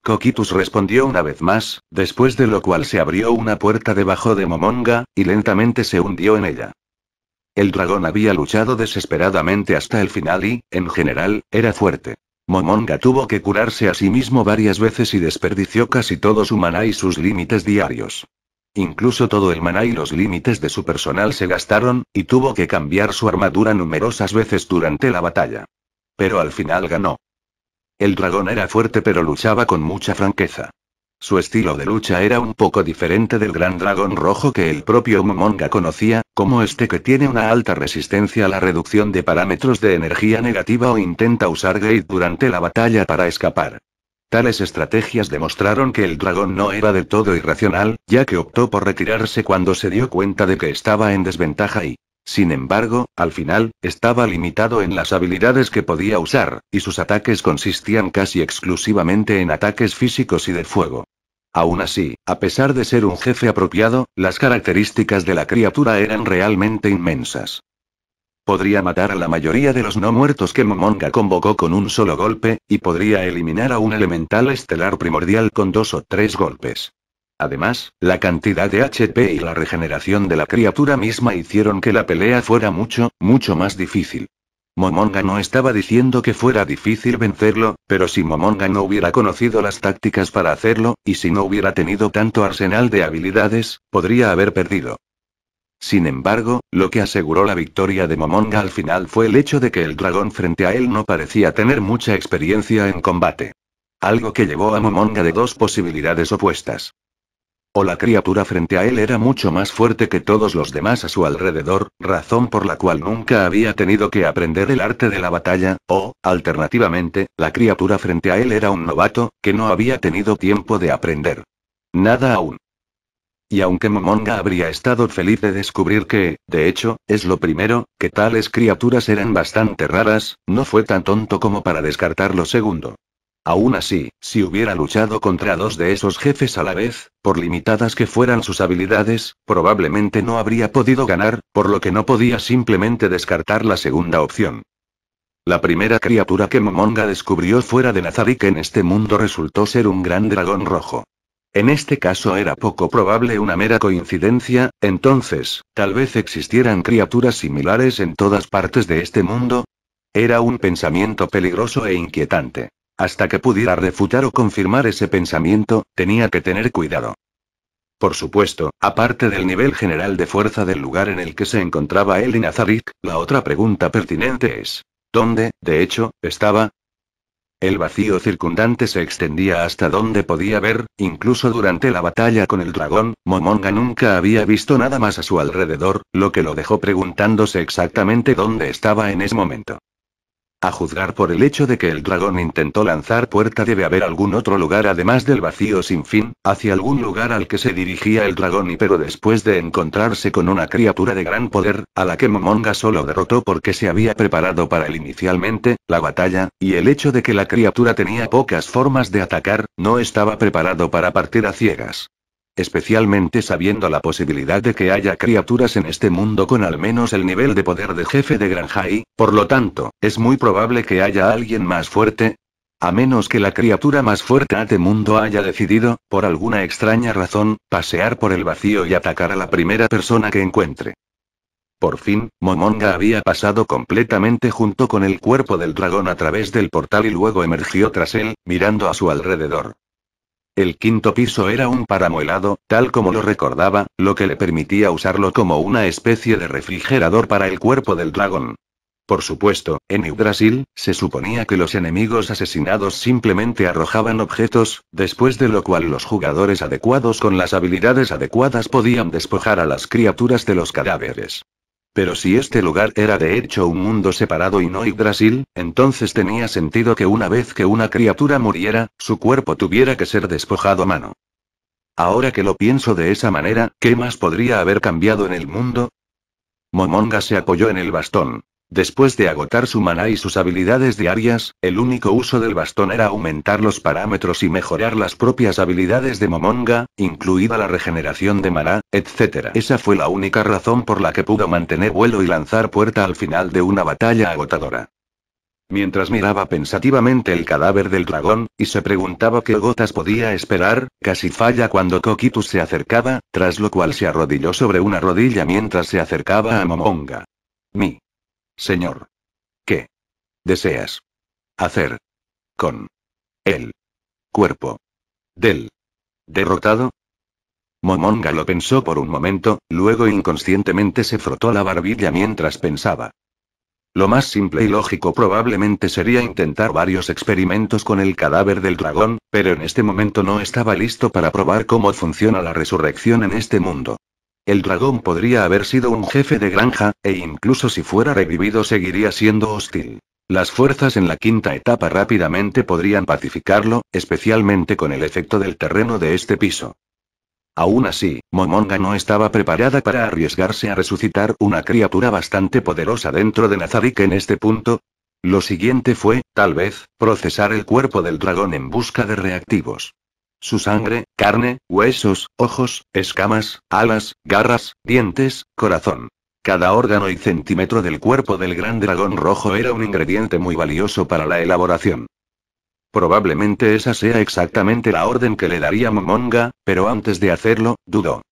Coqutus respondió una vez más, después de lo cual se abrió una puerta debajo de Momonga, y lentamente se hundió en ella. El dragón había luchado desesperadamente hasta el final y, en general, era fuerte. Momonga tuvo que curarse a sí mismo varias veces y desperdició casi todo su maná y sus límites diarios. Incluso todo el maná y los límites de su personal se gastaron, y tuvo que cambiar su armadura numerosas veces durante la batalla. Pero al final ganó. El dragón era fuerte pero luchaba con mucha franqueza. Su estilo de lucha era un poco diferente del gran dragón rojo que el propio Momonga conocía, como este que tiene una alta resistencia a la reducción de parámetros de energía negativa o intenta usar Gate durante la batalla para escapar. Tales estrategias demostraron que el dragón no era del todo irracional, ya que optó por retirarse cuando se dio cuenta de que estaba en desventaja y, sin embargo, al final, estaba limitado en las habilidades que podía usar, y sus ataques consistían casi exclusivamente en ataques físicos y de fuego. Aún así, a pesar de ser un jefe apropiado, las características de la criatura eran realmente inmensas. Podría matar a la mayoría de los no muertos que Momonga convocó con un solo golpe, y podría eliminar a un elemental estelar primordial con 2 o 3 golpes. Además, la cantidad de HP y la regeneración de la criatura misma hicieron que la pelea fuera mucho más difícil. Momonga no estaba diciendo que fuera difícil vencerlo, pero si Momonga no hubiera conocido las tácticas para hacerlo, y si no hubiera tenido tanto arsenal de habilidades, podría haber perdido. Sin embargo, lo que aseguró la victoria de Momonga al final fue el hecho de que el dragón frente a él no parecía tener mucha experiencia en combate. Algo que llevó a Momonga de 2 posibilidades opuestas. O la criatura frente a él era mucho más fuerte que todos los demás a su alrededor, razón por la cual nunca había tenido que aprender el arte de la batalla, o, alternativamente, la criatura frente a él era un novato, que no había tenido tiempo de aprender nada aún. Y aunque Momonga habría estado feliz de descubrir que, de hecho, es lo primero, que tales criaturas eran bastante raras, no fue tan tonto como para descartar lo segundo. Aún así, si hubiera luchado contra 2 de esos jefes a la vez, por limitadas que fueran sus habilidades, probablemente no habría podido ganar, por lo que no podía simplemente descartar la segunda opción. La primera criatura que Momonga descubrió fuera de Nazarick en este mundo resultó ser un gran dragón rojo. En este caso era poco probable una mera coincidencia, entonces, tal vez existieran criaturas similares en todas partes de este mundo. Era un pensamiento peligroso e inquietante. Hasta que pudiera refutar o confirmar ese pensamiento, tenía que tener cuidado. Por supuesto, aparte del nivel general de fuerza del lugar en el que se encontraba él y Nazarick, la otra pregunta pertinente es: ¿dónde, de hecho, estaba? El vacío circundante se extendía hasta donde podía ver, incluso durante la batalla con el dragón, Momonga nunca había visto nada más a su alrededor, lo que lo dejó preguntándose exactamente dónde estaba en ese momento. A juzgar por el hecho de que el dragón intentó lanzar puerta, debe haber algún otro lugar además del vacío sin fin, hacia algún lugar al que se dirigía el dragón pero después de encontrarse con una criatura de gran poder, a la que Momonga solo derrotó porque se había preparado para él inicialmente, la batalla, y el hecho de que la criatura tenía pocas formas de atacar, no estaba preparado para partir a ciegas. Especialmente sabiendo la posibilidad de que haya criaturas en este mundo con al menos el nivel de poder de jefe de granja y, por lo tanto, es muy probable que haya alguien más fuerte. A menos que la criatura más fuerte de este mundo haya decidido, por alguna extraña razón, pasear por el vacío y atacar a la primera persona que encuentre. Por fin, Momonga había pasado completamente junto con el cuerpo del dragón a través del portal y luego emergió tras él, mirando a su alrededor. El 5.º piso era un páramo helado, tal como lo recordaba, lo que le permitía usarlo como una especie de refrigerador para el cuerpo del dragón. Por supuesto, en Yggdrasil, se suponía que los enemigos asesinados simplemente arrojaban objetos, después de lo cual los jugadores adecuados con las habilidades adecuadas podían despojar a las criaturas de los cadáveres. Pero si este lugar era de hecho un mundo separado y no Yggdrasil, entonces tenía sentido que una vez que una criatura muriera, su cuerpo tuviera que ser despojado a mano. Ahora que lo pienso de esa manera, ¿qué más podría haber cambiado en el mundo? Momonga se apoyó en el bastón. Después de agotar su maná y sus habilidades diarias, el único uso del bastón era aumentar los parámetros y mejorar las propias habilidades de Momonga, incluida la regeneración de maná, etc. Esa fue la única razón por la que pudo mantener vuelo y lanzar puerta al final de una batalla agotadora. Mientras miraba pensativamente el cadáver del dragón, y se preguntaba qué gotas podía esperar, casi falla cuando Coquitus se acercaba, tras lo cual se arrodilló sobre una rodilla mientras se acercaba a Momonga. Mi señor. ¿Qué deseas hacer con el cuerpo del derrotado? Momonga lo pensó por un momento, luego inconscientemente se frotó la barbilla mientras pensaba. Lo más simple y lógico probablemente sería intentar varios experimentos con el cadáver del dragón, pero en este momento no estaba listo para probar cómo funciona la resurrección en este mundo. El dragón podría haber sido un jefe de granja, e incluso si fuera revivido seguiría siendo hostil. Las fuerzas en la quinta etapa rápidamente podrían pacificarlo, especialmente con el efecto del terreno de este piso. Aún así, Momonga no estaba preparada para arriesgarse a resucitar una criatura bastante poderosa dentro de Nazarik en este punto. Lo siguiente fue, tal vez, procesar el cuerpo del dragón en busca de reactivos. Su sangre, carne, huesos, ojos, escamas, alas, garras, dientes, corazón. Cada órgano y centímetro del cuerpo del gran dragón rojo era un ingrediente muy valioso para la elaboración. Probablemente esa sea exactamente la orden que le daría Momonga, pero antes de hacerlo, dudó.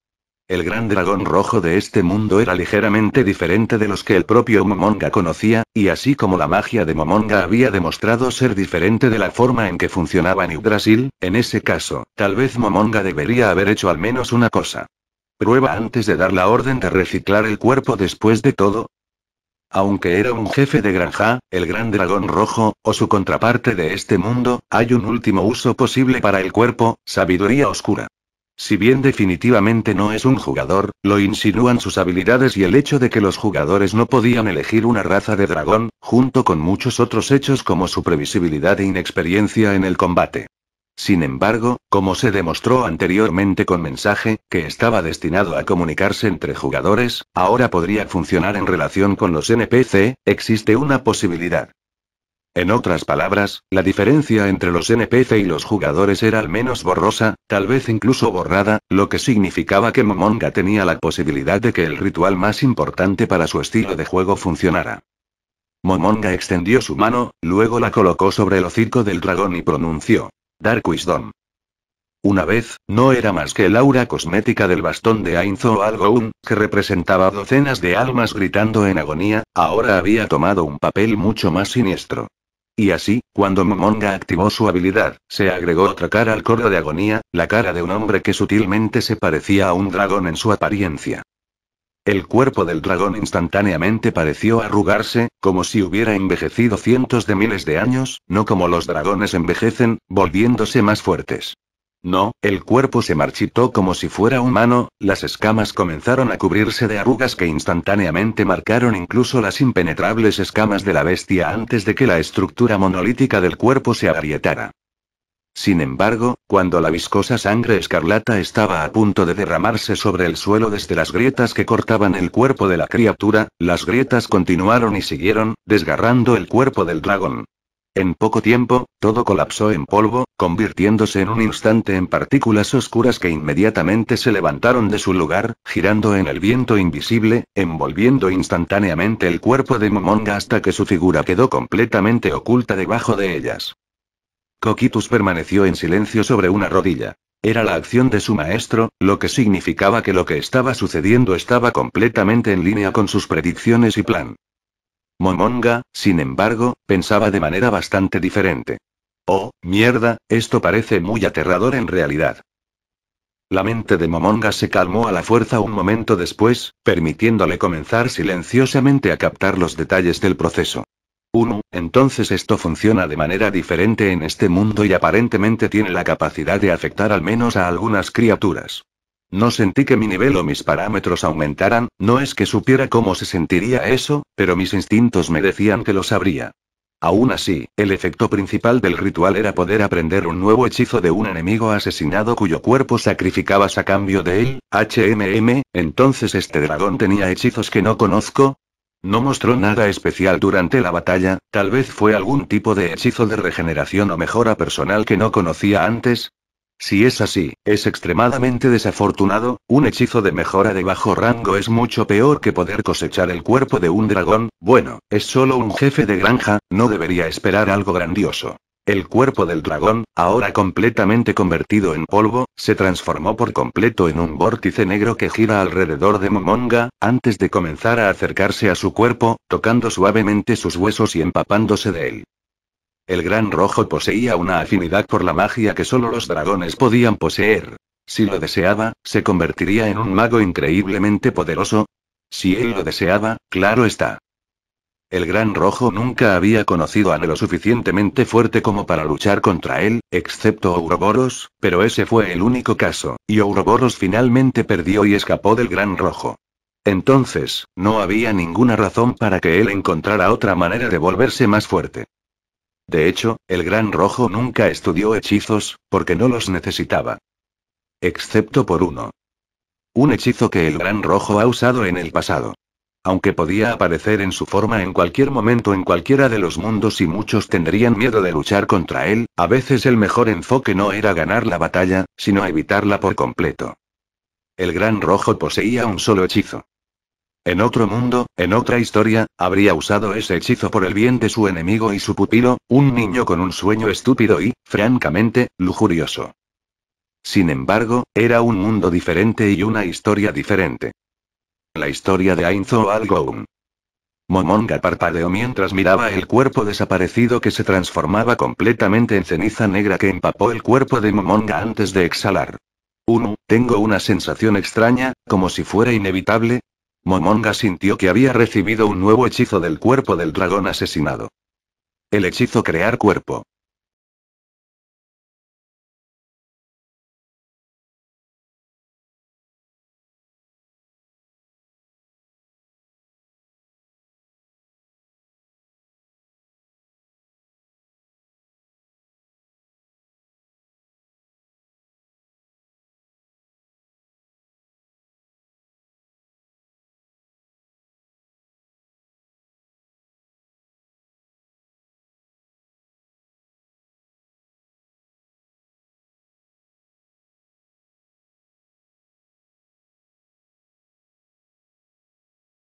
El gran dragón rojo de este mundo era ligeramente diferente de los que el propio Momonga conocía, y así como la magia de Momonga había demostrado ser diferente de la forma en que funcionaba en Yggdrasil, en ese caso, tal vez Momonga debería haber hecho al menos una cosa. Prueba antes de dar la orden de reciclar el cuerpo después de todo. Aunque era un jefe de granja, el gran dragón rojo, o su contraparte de este mundo, hay un último uso posible para el cuerpo, sabiduría oscura. Si bien definitivamente no es un jugador, lo insinúan sus habilidades y el hecho de que los jugadores no podían elegir una raza de dragón, junto con muchos otros hechos como su previsibilidad e inexperiencia en el combate. Sin embargo, como se demostró anteriormente con mensaje, que estaba destinado a comunicarse entre jugadores, ahora podría funcionar en relación con los NPC, existe una posibilidad. En otras palabras, la diferencia entre los NPC y los jugadores era al menos borrosa, tal vez incluso borrada, lo que significaba que Momonga tenía la posibilidad de que el ritual más importante para su estilo de juego funcionara. Momonga extendió su mano, luego la colocó sobre el hocico del dragón y pronunció: Dark Wisdom. Una vez, no era más que el aura cosmética del bastón de Ainzo Algoun, que representaba docenas de almas gritando en agonía, ahora había tomado un papel mucho más siniestro. Y así, cuando Momonga activó su habilidad, se agregó otra cara al coro de agonía, la cara de un hombre que sutilmente se parecía a un dragón en su apariencia. El cuerpo del dragón instantáneamente pareció arrugarse, como si hubiera envejecido cientos de miles de años, no como los dragones envejecen, volviéndose más fuertes. No, el cuerpo se marchitó como si fuera humano, las escamas comenzaron a cubrirse de arrugas que instantáneamente marcaron incluso las impenetrables escamas de la bestia antes de que la estructura monolítica del cuerpo se agrietara. Sin embargo, cuando la viscosa sangre escarlata estaba a punto de derramarse sobre el suelo desde las grietas que cortaban el cuerpo de la criatura, las grietas continuaron y siguieron, desgarrando el cuerpo del dragón. En poco tiempo, todo colapsó en polvo, convirtiéndose en un instante en partículas oscuras que inmediatamente se levantaron de su lugar, girando en el viento invisible, envolviendo instantáneamente el cuerpo de Momonga hasta que su figura quedó completamente oculta debajo de ellas. Coquitus permaneció en silencio sobre una rodilla. Era la acción de su maestro, lo que significaba que lo que estaba sucediendo estaba completamente en línea con sus predicciones y plan. Momonga, sin embargo, pensaba de manera bastante diferente. Oh, mierda, esto parece muy aterrador en realidad. La mente de Momonga se calmó a la fuerza un momento después, permitiéndole comenzar silenciosamente a captar los detalles del proceso. Entonces esto funciona de manera diferente en este mundo y aparentemente tiene la capacidad de afectar al menos a algunas criaturas. No sentí que mi nivel o mis parámetros aumentaran, no es que supiera cómo se sentiría eso, pero mis instintos me decían que lo sabría. Aún así, el efecto principal del ritual era poder aprender un nuevo hechizo de un enemigo asesinado cuyo cuerpo sacrificabas a cambio de él. Entonces este dragón tenía hechizos que no conozco. No mostró nada especial durante la batalla, tal vez fue algún tipo de hechizo de regeneración o mejora personal que no conocía antes. Si es así, es extremadamente desafortunado. Un hechizo de mejora de bajo rango es mucho peor que poder cosechar el cuerpo de un dragón. Bueno, es solo un jefe de granja, no debería esperar algo grandioso. El cuerpo del dragón, ahora completamente convertido en polvo, se transformó por completo en un vórtice negro que gira alrededor de Momonga, antes de comenzar a acercarse a su cuerpo, tocando suavemente sus huesos y empapándose de él. El gran rojo poseía una afinidad por la magia que solo los dragones podían poseer. Si lo deseaba, se convertiría en un mago increíblemente poderoso. Si él lo deseaba, claro está. El gran rojo nunca había conocido a nadie lo suficientemente fuerte como para luchar contra él, excepto Ouroboros, pero ese fue el único caso, y Ouroboros finalmente perdió y escapó del gran rojo. Entonces, no había ninguna razón para que él encontrara otra manera de volverse más fuerte. De hecho, el gran rojo nunca estudió hechizos, porque no los necesitaba. Excepto por uno. Un hechizo que el gran rojo ha usado en el pasado. Aunque podía aparecer en su forma en cualquier momento en cualquiera de los mundos y muchos tendrían miedo de luchar contra él, a veces el mejor enfoque no era ganar la batalla, sino evitarla por completo. El gran rojo poseía un solo hechizo. En otro mundo, en otra historia, habría usado ese hechizo por el bien de su enemigo y su pupilo, un niño con un sueño estúpido y, francamente, lujurioso. Sin embargo, era un mundo diferente y una historia diferente. La historia de Ainzo Algoun. Momonga parpadeó mientras miraba el cuerpo desaparecido que se transformaba completamente en ceniza negra que empapó el cuerpo de Momonga antes de exhalar. Tengo una sensación extraña, como si fuera inevitable. Momonga sintió que había recibido un nuevo hechizo del cuerpo del dragón asesinado. El hechizo crear cuerpo.